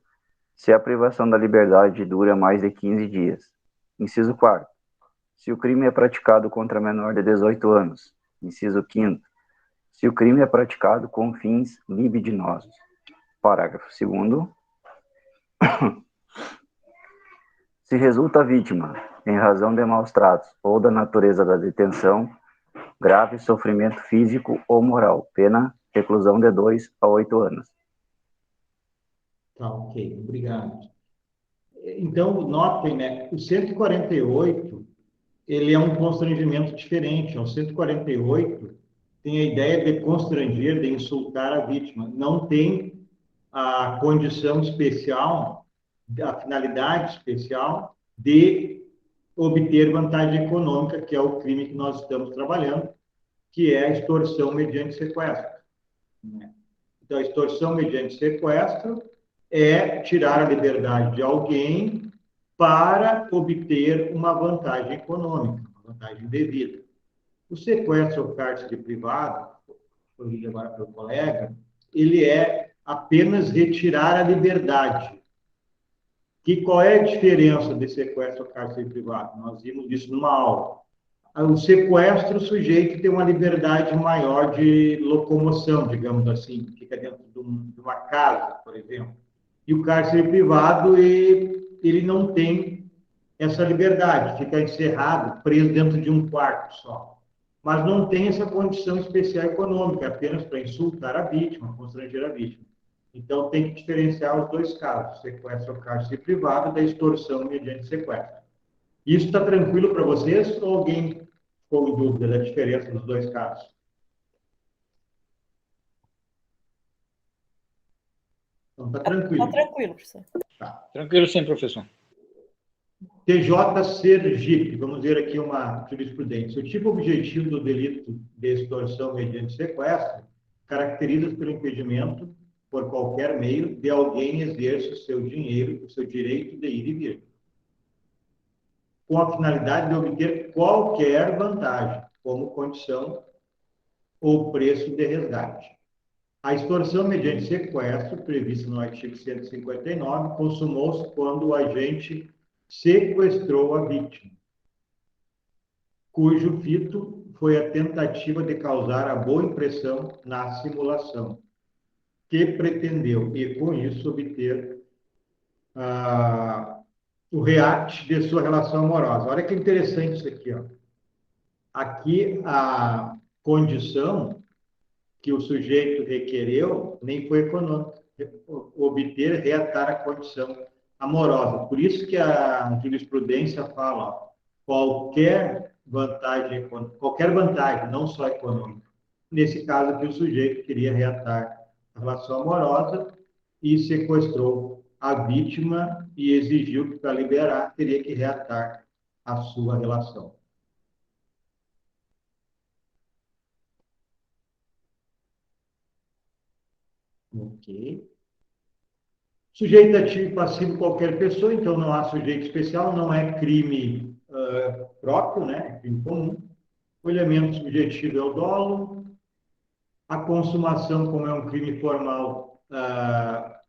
Se a privação da liberdade dura mais de 15 dias. Inciso 4º. Se o crime é praticado contra menor de 18 anos. Inciso 5º. Se o crime é praticado com fins libidinosos. Parágrafo 2º. Se resulta a vítima, em razão de maus tratos ou da natureza da detenção, grave sofrimento físico ou moral, pena: reclusão de 2 a 8 anos. Tá, ok. Obrigado. Então, notem, né? O 148, ele é um constrangimento diferente. O 148 tem a ideia de constranger, de insultar a vítima. Não tem a condição especial, a finalidade especial de obter vantagem econômica, que é o crime que nós estamos trabalhando, que é a extorsão mediante sequestro. Então, a extorsão mediante sequestro é tirar a liberdade de alguém para obter uma vantagem econômica, uma vantagem devida. O sequestro ou cárcere privado, corrigido agora pelo colega, ele é apenas retirar a liberdade. Qual é a diferença de sequestro ou cárcere privado? Nós vimos isso numa aula. O sequestro, o sujeito tem uma liberdade maior de locomoção, digamos assim, fica dentro de uma casa, por exemplo. E o cárcere privado, ele não tem essa liberdade, fica encerrado, preso dentro de um quarto só. Mas não tem essa condição especial econômica, apenas para insultar a vítima, constranger a vítima. Então, tem que diferenciar os dois casos, sequestro ou cárcere privado da extorsão mediante sequestro. Isso está tranquilo para vocês ou alguém ficou em dúvida da diferença dos dois casos? Então, está tranquilo. Está tranquilo, professor. Tá. Tranquilo sim, professor. TJ Sergipe, vamos ver aqui uma jurisprudência. O tipo objetivo do delito de extorsão mediante sequestro caracteriza-se pelo impedimento, por qualquer meio, de alguém exercer o seu dinheiro, o seu direito de ir e vir, com a finalidade de obter qualquer vantagem, como condição ou preço de resgate. A extorsão mediante sequestro, prevista no artigo 159, consumou-se quando o agente sequestrou a vítima, cujo fito foi a tentativa de causar a boa impressão na simulação, que pretendeu, e com isso, obter o react de sua relação amorosa. Olha que interessante isso aqui, ó. Aqui, a condição que o sujeito requereu nem foi econômica, obter, reatar a condição amorosa. Por isso que a jurisprudência fala, ó, qualquer vantagem, não só econômica. Nesse caso aqui, o sujeito queria reatar a relação amorosa e sequestrou a vítima e exigiu que, para liberar, teria que reatar a sua relação. Ok. Sujeito ativo e passivo qualquer pessoa, então não há sujeito especial, não é crime próprio, né? É crime comum. O elemento subjetivo é o dolo. A consumação, como é um crime formal,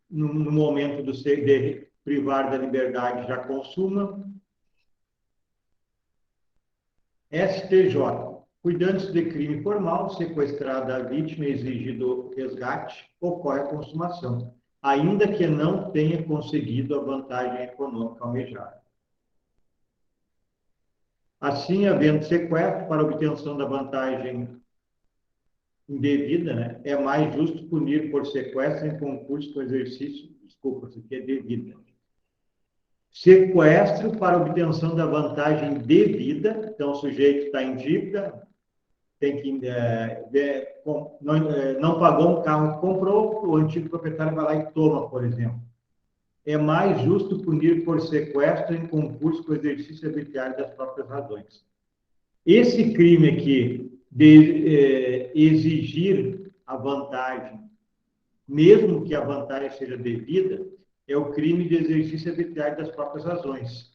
no momento de privar da liberdade, já consuma. STJ. Cuidando-se de crime formal, sequestrada a vítima e exigido resgate, ocorre a consumação. ainda que não tenha conseguido a vantagem econômica almejada. Assim, havendo sequestro para obtenção da vantagem indevida, né, é mais justo punir por sequestro em concurso com exercício, desculpa, isso aqui é devida. Sequestro para obtenção da vantagem devida, então o sujeito está em dívida, tem que não pagou um carro que comprou, o antigo proprietário vai lá e toma, por exemplo. É mais justo punir por sequestro em concurso com exercício arbitrário das próprias razões. Esse crime aqui de exigir a vantagem, mesmo que a vantagem seja devida, é o crime de exercício arbitrário das próprias razões.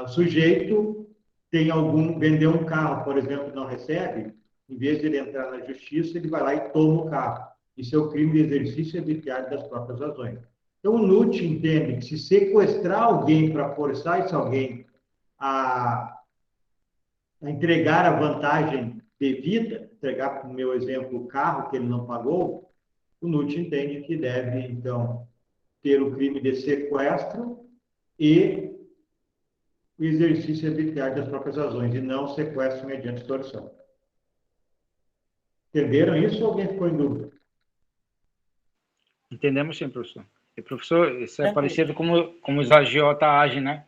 O sujeito vendeu um carro, por exemplo, não recebe, em vez de ele entrar na justiça, ele vai lá e toma o carro. Isso é o crime de exercício arbitrário das próprias razões. Então, o NUT entende que se sequestrar alguém para forçar esse alguém a entregar a vantagem devida, entregar, no meu exemplo, o carro que ele não pagou, o NUT entende que deve, então, ter o crime de sequestro e o exercício arbitrário das próprias razões, e não sequestro mediante extorsão. Entenderam isso ou alguém ficou em dúvida? Entendemos sim, professor. E, professor, isso é parecido como os agiotas agem, né?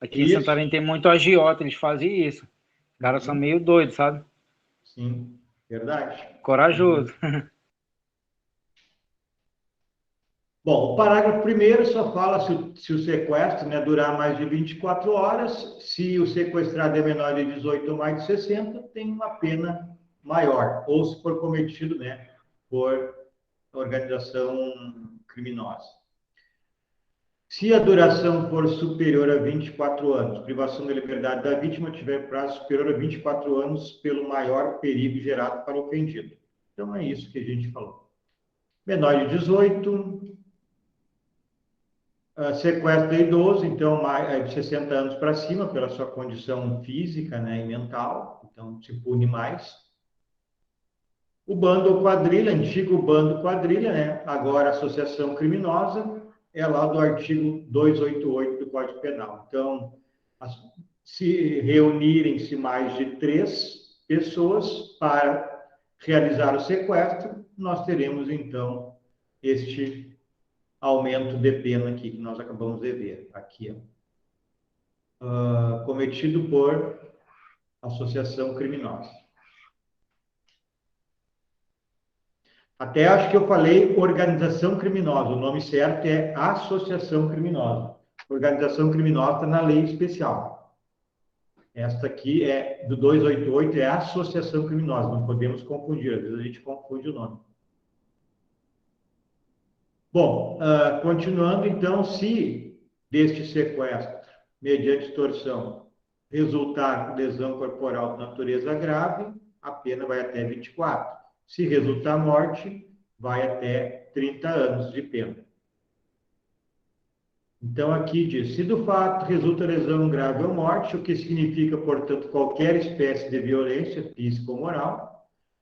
Aqui em Santarém tem muito agiota, eles fazem isso. Os caras são meio doidos, sabe? Sim, verdade. Corajoso. Bom, o parágrafo 1º só fala se o sequestro, né, durar mais de 24 horas, se o sequestrado é menor de 18 ou mais de 60, tem uma pena maior, ou se for cometido, né, por organização criminosa. Se a duração for superior a 24 anos, privação da liberdade da vítima tiver prazo superior a 24 anos pelo maior perigo gerado para o ofendido. Então, é isso que a gente falou. Menor de 18, sequestro de idoso, então, de 60 anos para cima, pela sua condição física, né, e mental, então se pune mais. O bando ou quadrilha, antigo bando quadrilha, né, agora associação criminosa, é lá do artigo 288 do Código Penal. Então, se reunirem-se mais de 3 pessoas para realizar o sequestro, nós teremos, então, este aumento de pena aqui que nós acabamos de ver. Aqui, cometido por associação criminosa. Até acho que eu falei organização criminosa. O nome certo é associação criminosa. Organização criminosa está na lei especial. Esta aqui é do 288, é associação criminosa. Não podemos confundir. Às vezes a gente confunde o nome. Bom, continuando, então, se deste sequestro, mediante extorsão, resultar lesão corporal de natureza grave, a pena vai até 24. Se resultar morte, vai até 30 anos de pena. Então, aqui diz, se do fato resulta lesão grave ou morte, o que significa, portanto, qualquer espécie de violência física ou moral.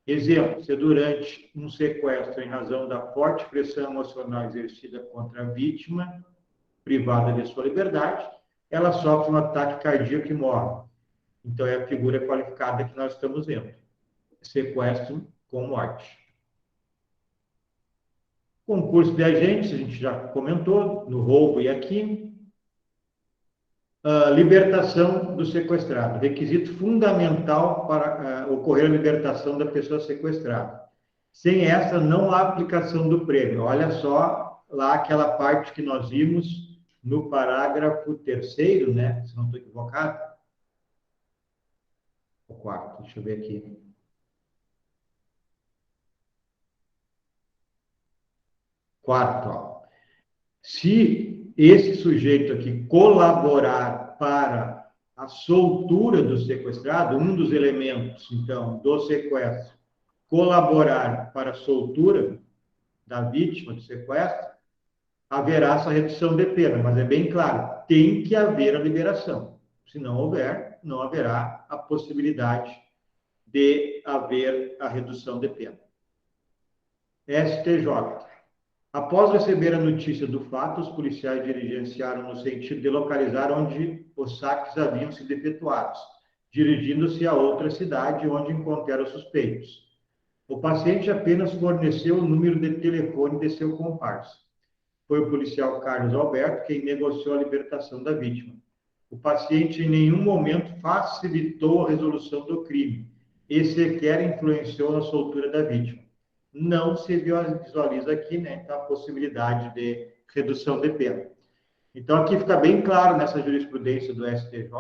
Exemplo, se durante um sequestro, em razão da forte pressão emocional exercida contra a vítima, privada de sua liberdade, ela sofre um ataque cardíaco e morre. Então, é a figura qualificada que nós estamos vendo. Sequestro com morte. Concurso de agentes, a gente já comentou, no roubo e aqui. Libertação do sequestrado. Requisito fundamental para ocorrer a libertação da pessoa sequestrada. Sem essa, não há aplicação do prêmio. Olha só lá aquela parte que nós vimos no parágrafo 3º, né? Se não estou equivocado. O 4º, deixa eu ver aqui. Quarto, ó. Se esse sujeito aqui colaborar para a soltura do sequestrado, um dos elementos, então, do sequestro, colaborar para a soltura da vítima do sequestro, haverá essa redução de pena, mas é bem claro, tem que haver a liberação. Se não houver, não haverá a possibilidade de haver a redução de pena. STJ. Após receber a notícia do fato, os policiais diligenciaram no sentido de localizar onde os saques haviam sido efetuados, dirigindo-se a outra cidade onde encontraram os suspeitos. O paciente apenas forneceu o número de telefone de seu comparsa. Foi o policial Carlos Alberto quem negociou a libertação da vítima. O paciente em nenhum momento facilitou a resolução do crime e sequer influenciou na soltura da vítima. Não se visualiza aqui, né, então, a possibilidade de redução de pena. Então, aqui fica bem claro nessa jurisprudência do STJ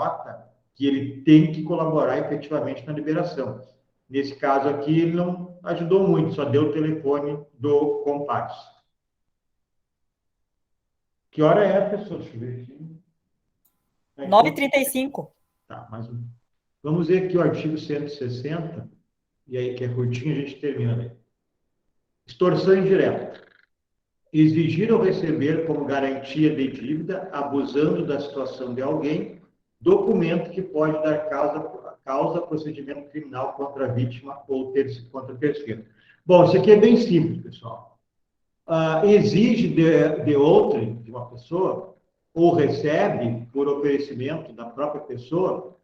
que ele tem que colaborar efetivamente na liberação. Nesse caso aqui, ele não ajudou muito, só deu o telefone do comparsa. Que hora é, pessoal? Deixa eu ver aqui. 9h35. Tá, mas vamos ver aqui o artigo 160, e aí que é curtinho, a gente termina daí. Extorsão indireta. Exigir ou receber como garantia de dívida, abusando da situação de alguém, documento que pode dar causa a procedimento criminal contra a vítima ou contra terceiro. Bom, isso aqui é bem simples, pessoal. Exige de outrem, de uma pessoa, ou recebe, por oferecimento da própria pessoa,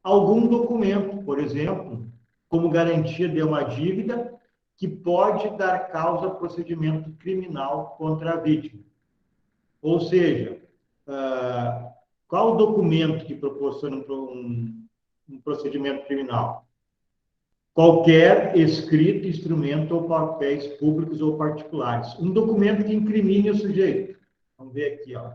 algum documento, por exemplo, como garantia de uma dívida que pode dar causa a procedimento criminal contra a vítima. Ou seja, qual o documento que proporciona um procedimento criminal? Qualquer escrito, instrumento ou papéis públicos ou particulares. Um documento que incrimine o sujeito. Vamos ver aqui, ó.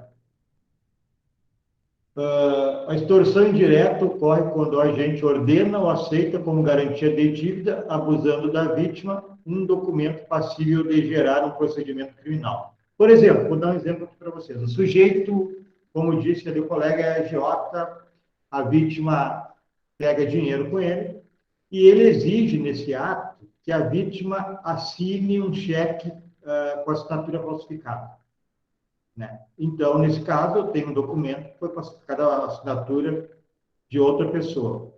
A extorsão indireta ocorre quando o agente ordena ou aceita como garantia de dívida, abusando da vítima, um documento passível de gerar um procedimento criminal. Por exemplo, vou dar um exemplo aqui para vocês. O sujeito, como disse ali o colega, é agiota, a vítima pega dinheiro com ele, e ele exige, nesse ato, que a vítima assine um cheque com assinatura falsificada. Né? Então, nesse caso, eu tenho um documento que foi falsificado a assinatura de outra pessoa.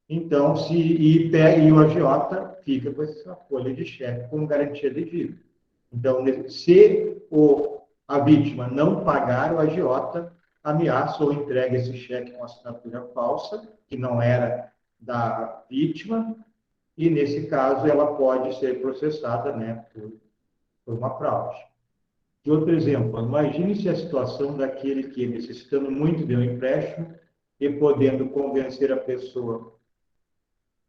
Então, e o agiota fica com essa folha de cheque como garantia de dívida. Então, se a vítima não pagar, o agiota ameaça ou entrega esse cheque com assinatura falsa, que não era da vítima, e, nesse caso, ela pode ser processada, né, por uma fraude. De outro exemplo, imagine-se a situação daquele que, necessitando muito de um empréstimo e podendo convencer a pessoa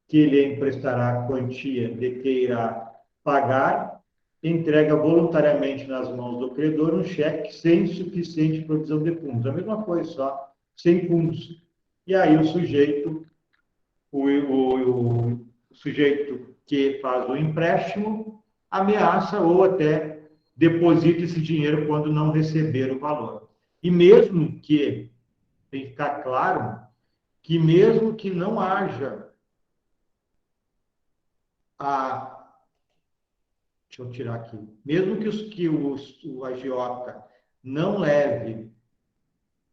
que lhe emprestará a quantia de que irá pagar, entrega voluntariamente nas mãos do credor um cheque sem suficiente provisão de fundos. A mesma coisa, só sem fundos. E aí o sujeito, o sujeito que faz o empréstimo ameaça ou até deposita esse dinheiro quando não receber o valor. E mesmo que, tem que ficar claro, que mesmo que não haja deixa eu tirar aqui, mesmo que o agiota não leve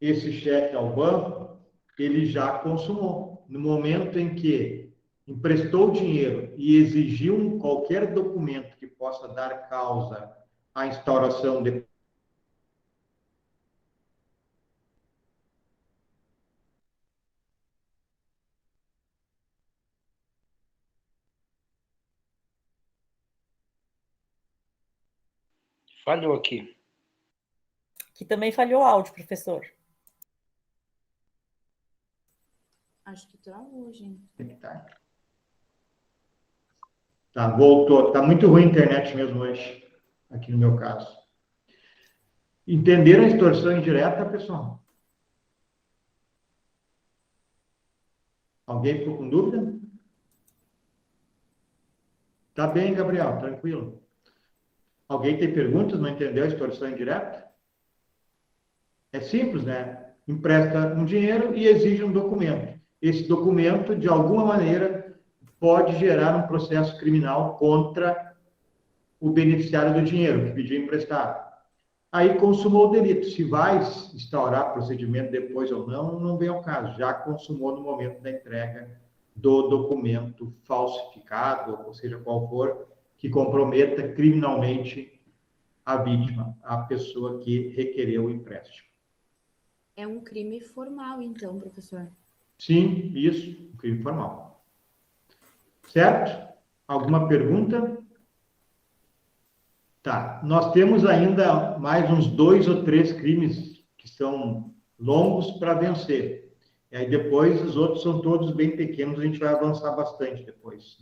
esse cheque ao banco, ele já consumou. No momento em que emprestou dinheiro e exigiu qualquer documento que possa dar causa à instauração de Falhou aqui. Que também falhou o áudio, professor. Acho que travou, gente. Tá, voltou. Tá muito ruim a internet mesmo hoje, aqui no meu caso. Entenderam a extorsão indireta, pessoal? Alguém ficou com dúvida? Tá bem, Gabriel, tranquilo. Alguém tem perguntas? Não entendeu a extorsão indireta? É simples, né? Empresta um dinheiro e exige um documento. Esse documento, de alguma maneira, pode gerar um processo criminal contra o beneficiário do dinheiro, que pediu emprestado. Aí consumou o delito. Se vai instaurar procedimento depois ou não, não vem ao caso. Já consumou no momento da entrega do documento falsificado, ou seja, qual for, que comprometa criminalmente a vítima, a pessoa que requereu o empréstimo. É um crime formal, então, professor. Sim, isso, crime formal. Certo? Alguma pergunta? Tá. Nós temos ainda mais uns 2 ou 3 crimes que são longos para vencer. E aí depois os outros são todos bem pequenos, a gente vai avançar bastante depois,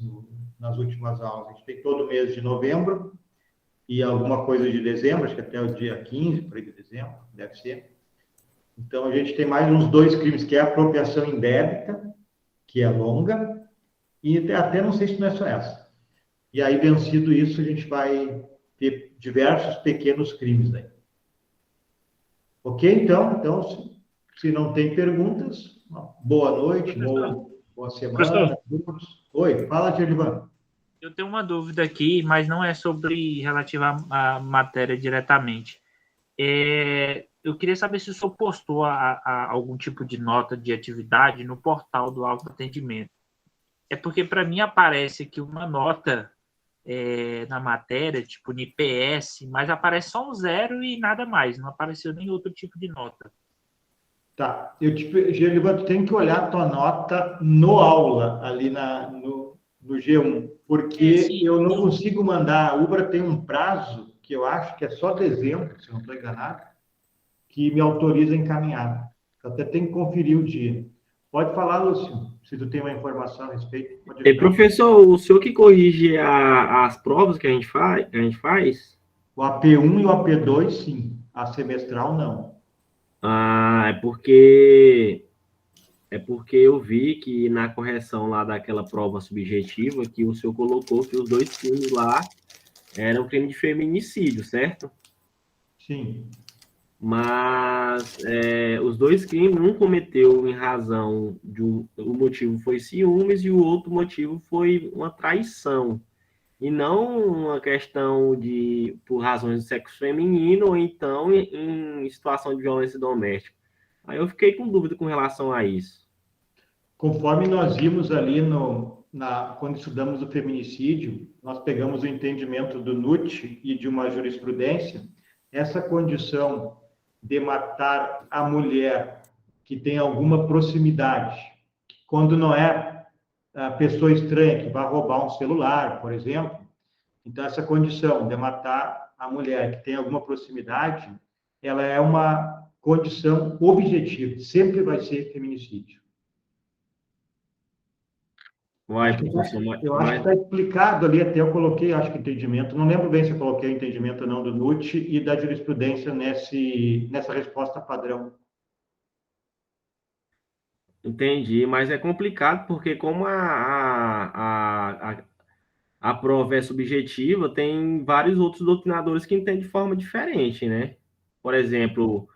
nas últimas aulas. A gente tem todo mês de novembro e alguma coisa de dezembro, acho que até o dia 15 por aí de dezembro, deve ser. Então a gente tem mais uns 2 crimes, que é a apropriação indébita, que é longa, e até não sei se não é só essa. E aí, vencido isso, a gente vai ter diversos pequenos crimes aí. Ok? Então se não tem perguntas, boa noite, boa semana. Oi, fala, Gerivan. Eu tenho uma dúvida aqui, mas não é sobre relativa à matéria diretamente. Eu queria saber se o senhor postou a algum tipo de nota de atividade no portal do autoatendimento. É porque, para mim, aparece aqui uma nota na matéria, tipo NPS, mas aparece só um 0 e nada mais, não apareceu nem outro tipo de nota. Tá, Gerivan, tu tem que olhar a tua nota no aula, ali no G1, porque eu não consigo mandar. A Ubra tem um prazo, que eu acho que é só dezembro, se eu não estou enganado, que me autoriza a encaminhar. Eu até tenho que conferir o dia. Pode falar, Lúcio, se tu tem uma informação a respeito. Professor, o senhor que corrige as provas que a gente faz? O AP1 e o AP2, sim. A semestral, não. É porque eu vi que na correção lá daquela prova subjetiva, que o senhor colocou que os 2 crimes lá eram crime de feminicídio, certo? Sim. Mas os 2 crimes, um cometeu em razão de o motivo foi ciúmes e o outro motivo foi uma traição. E não uma questão por razões de sexo feminino ou então em situação de violência doméstica. Aí eu fiquei com dúvida com relação a isso. Conforme nós vimos ali quando estudamos o feminicídio, nós pegamos o entendimento do NUT e de uma jurisprudência, essa condição de matar a mulher que tem alguma proximidade, quando não é a pessoa estranha que vai roubar um celular, por exemplo. Então, essa condição de matar a mulher que tem alguma proximidade, ela é uma condição objetiva, sempre vai ser feminicídio. Eu acho que está explicado ali, até eu coloquei, acho que entendimento, não lembro bem se eu coloquei o entendimento ou não do NUT e da jurisprudência nessa resposta padrão. Entendi, mas é complicado porque como a prova é subjetiva, tem vários outros doutrinadores que entendem de forma diferente, né? Por exemplo,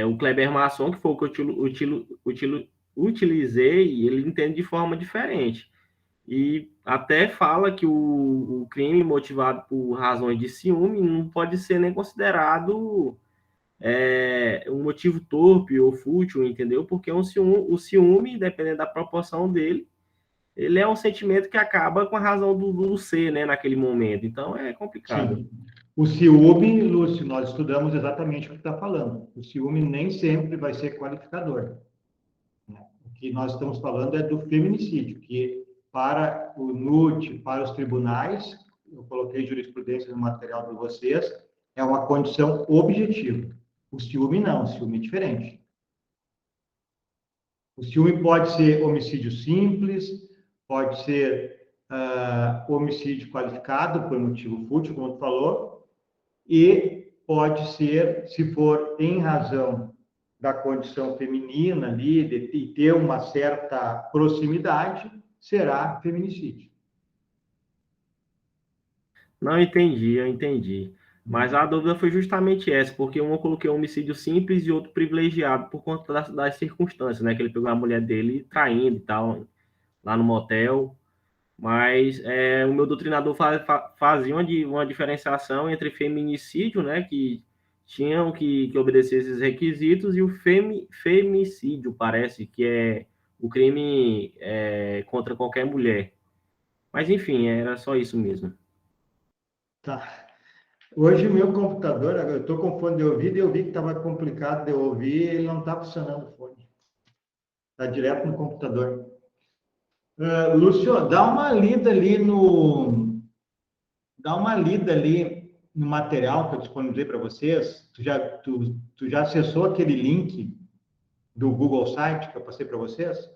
o Kleber Masson, que foi o que eu utilizei, ele entende de forma diferente. E até fala que o crime motivado por razões de ciúme não pode ser nem considerado um motivo torpe ou fútil, entendeu? Porque o ciúme, dependendo da proporção dele, ele é um sentimento que acaba com a razão do ser, né, naquele momento. Então, é complicado. Sim. O ciúme, Lúcio, nós estudamos exatamente o que está falando. O ciúme nem sempre vai ser qualificador. O que nós estamos falando é do feminicídio, que para o NUT, para os tribunais, eu coloquei jurisprudência no material de vocês, é uma condição objetiva. O ciúme não, o ciúme é diferente. O ciúme pode ser homicídio simples, pode ser homicídio qualificado por motivo fútil, como tu falou, e pode ser, se for em razão da condição feminina ali, de ter uma certa proximidade, será feminicídio. Não, eu entendi. Mas a dúvida foi justamente essa, porque um eu coloquei um homicídio simples e outro privilegiado por conta das circunstâncias, né? Que ele pegou a mulher dele traindo e tal, lá no motel. Mas o meu doutrinador fazia uma diferenciação entre feminicídio, né? Que tinham que obedecer esses requisitos, e o femicídio, parece, que é o crime contra qualquer mulher. Mas, enfim, era só isso mesmo. Tá. Hoje o meu computador, eu estou com fone de ouvido e eu vi que estava complicado de eu ouvir, ele não está funcionando o fone. Está direto no computador. Lúcio, dá uma lida ali no material que eu disponibilizei para vocês. Tu já acessou aquele link do Google Site que eu passei para vocês?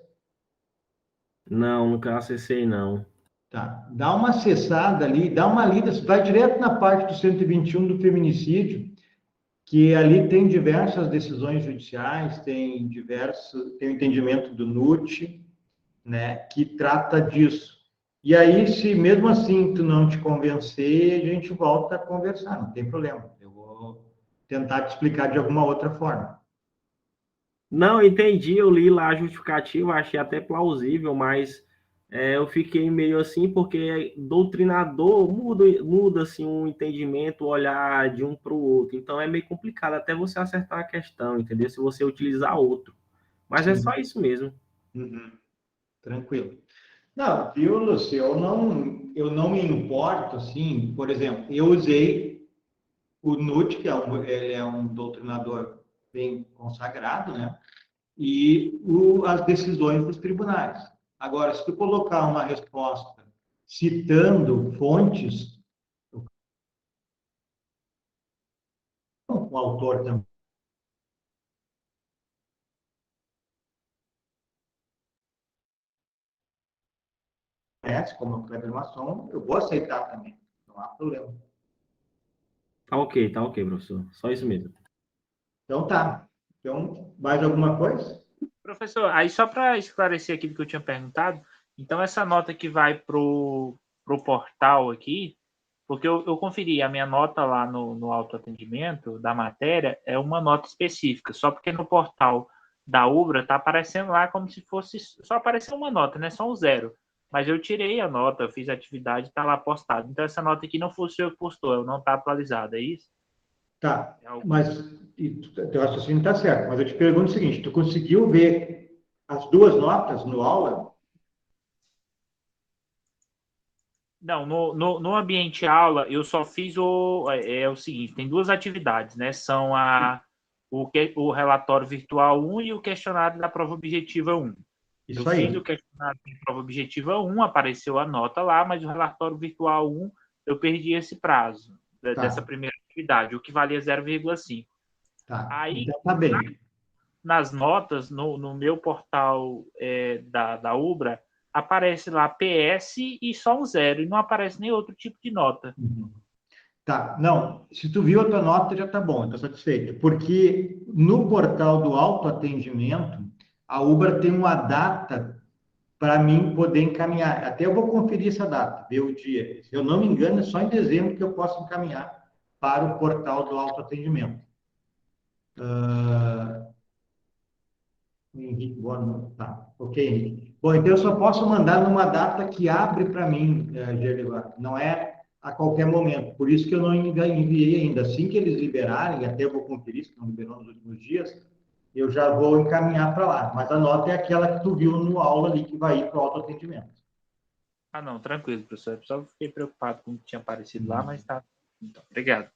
Não, nunca acessei, não. Tá. Dá uma acessada ali, dá uma lida, vai direto na parte do 121 do feminicídio, que ali tem diversas decisões judiciais, tem o entendimento do NUT, né, que trata disso. E aí, se mesmo assim tu não te convencer, a gente volta a conversar, não tem problema. Eu vou tentar te explicar de alguma outra forma. Não, entendi, eu li lá a justificativa, achei até plausível, mas eu fiquei meio assim, porque doutrinador muda assim, um entendimento, o olhar de um para o outro. Então é meio complicado até você acertar a questão, entendeu? Se você utilizar outro. Mas é Sim. só isso mesmo. Uhum. Tranquilo. Não, viu, Lúcio, eu não me importo, assim, por exemplo, eu usei o NUT, que ele é um doutrinador bem consagrado, né? E as decisões dos tribunais. Agora, se tu colocar uma resposta citando fontes, o autor também conhece, como o Kleber Masson, eu vou aceitar também, não há problema. Tá ok, professor. Só isso mesmo. Então tá. Então, mais alguma coisa? Professor, aí só para esclarecer aquilo que eu tinha perguntado, então essa nota que vai pro portal aqui, porque eu conferi a minha nota lá no autoatendimento da matéria, é uma nota específica, só porque no portal da Ubra está aparecendo lá como se fosse, só apareceu uma nota, né? Só um 0. Mas eu tirei a nota, eu fiz a atividade, está lá postado. Então essa nota aqui não foi o senhor que postou, ela não está atualizada, é isso? Tá, mas teu raciocínio está certo, mas eu te pergunto o seguinte, tu conseguiu ver as duas notas no aula? Não, no ambiente aula, eu só fiz o seguinte, tem duas atividades, né? São o relatório virtual 1 e o questionário da prova objetiva 1. Isso eu aí. fiz o questionário da prova objetiva 1, apareceu a nota lá, mas o relatório virtual 1, eu perdi esse prazo dessa primeira atividade, o que valia 0,5. Tá, Aí, então tá bem. nas notas, no meu portal da Ubra, aparece lá PS e só um 0, e não aparece nem outro tipo de nota. Uhum. Tá, não, se tu viu a tua nota já tá bom, tá satisfeito, porque no portal do autoatendimento, a Ubra tem uma data para mim poder encaminhar, até eu vou conferir essa data, ver o dia, se eu não me engano é só em dezembro que eu posso encaminhar para o portal do autoatendimento. Henrique, boa noite. Tá, ok, Henrique. Bom, então eu só posso mandar numa data que abre para mim, Gerivar. Não é a qualquer momento. Por isso que eu não enviei ainda. Assim que eles liberarem, até eu vou conferir, se não liberou nos últimos dias, eu já vou encaminhar para lá. Mas a nota é aquela que tu viu no aula ali, que vai ir para o autoatendimento. Ah, não, tranquilo, professor. Eu só fiquei preocupado com o que tinha aparecido lá, mas tá. Então, obrigado.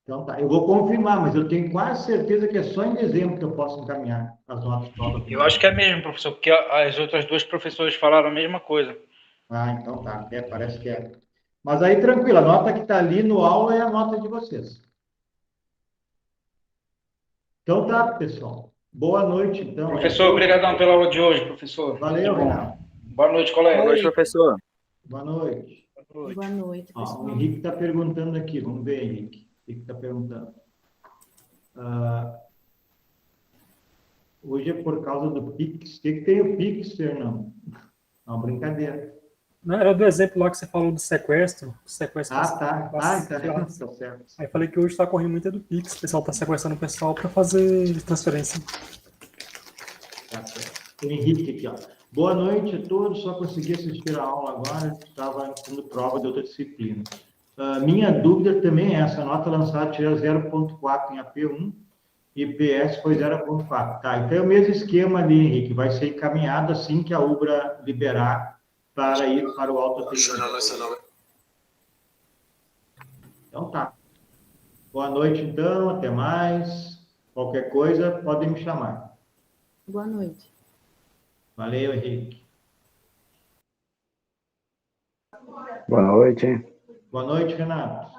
Então tá, eu vou confirmar, mas eu tenho quase certeza que é só em dezembro que eu posso encaminhar as notas para o autoatendimento. Eu acho que é mesmo, professor, porque as outras duas professoras falaram a mesma coisa. Ah, então tá, parece que é. Mas aí, tranquilo, a nota que está ali no aula é a nota de vocês. Então tá, pessoal. Boa noite, então. Professor, obrigadão pela aula de hoje, professor. Valeu, Renato. Boa noite, colega. Boa noite, professor. Boa noite. Boa noite, Ó, pessoal. o Henrique está perguntando aqui, vamos ver, Henrique. O que está perguntando? Hoje é por causa do Pix. O que tem o Pix, Fernando? Não, brincadeira. Não, era do exemplo lá que você falou do sequestro. Tá. Tá certo. Aí falei que hoje está correndo muito do Pix. O pessoal está sequestrando o pessoal para fazer transferência. Tá certo. O Henrique aqui, ó. Boa noite a todos. Só consegui assistir a aula agora. Estava fazendo prova de outra disciplina. Minha dúvida também é essa. A nota lançada tira 0,4 em AP1 e PS foi 0,4. Tá, então é o mesmo esquema ali, Henrique. Vai ser encaminhado assim que a Ubra liberar para ir para o autoatendimento. Então tá. Boa noite, então. Até mais. Qualquer coisa, podem me chamar. Boa noite. Valeu, Henrique. Boa noite. Boa noite, Renato.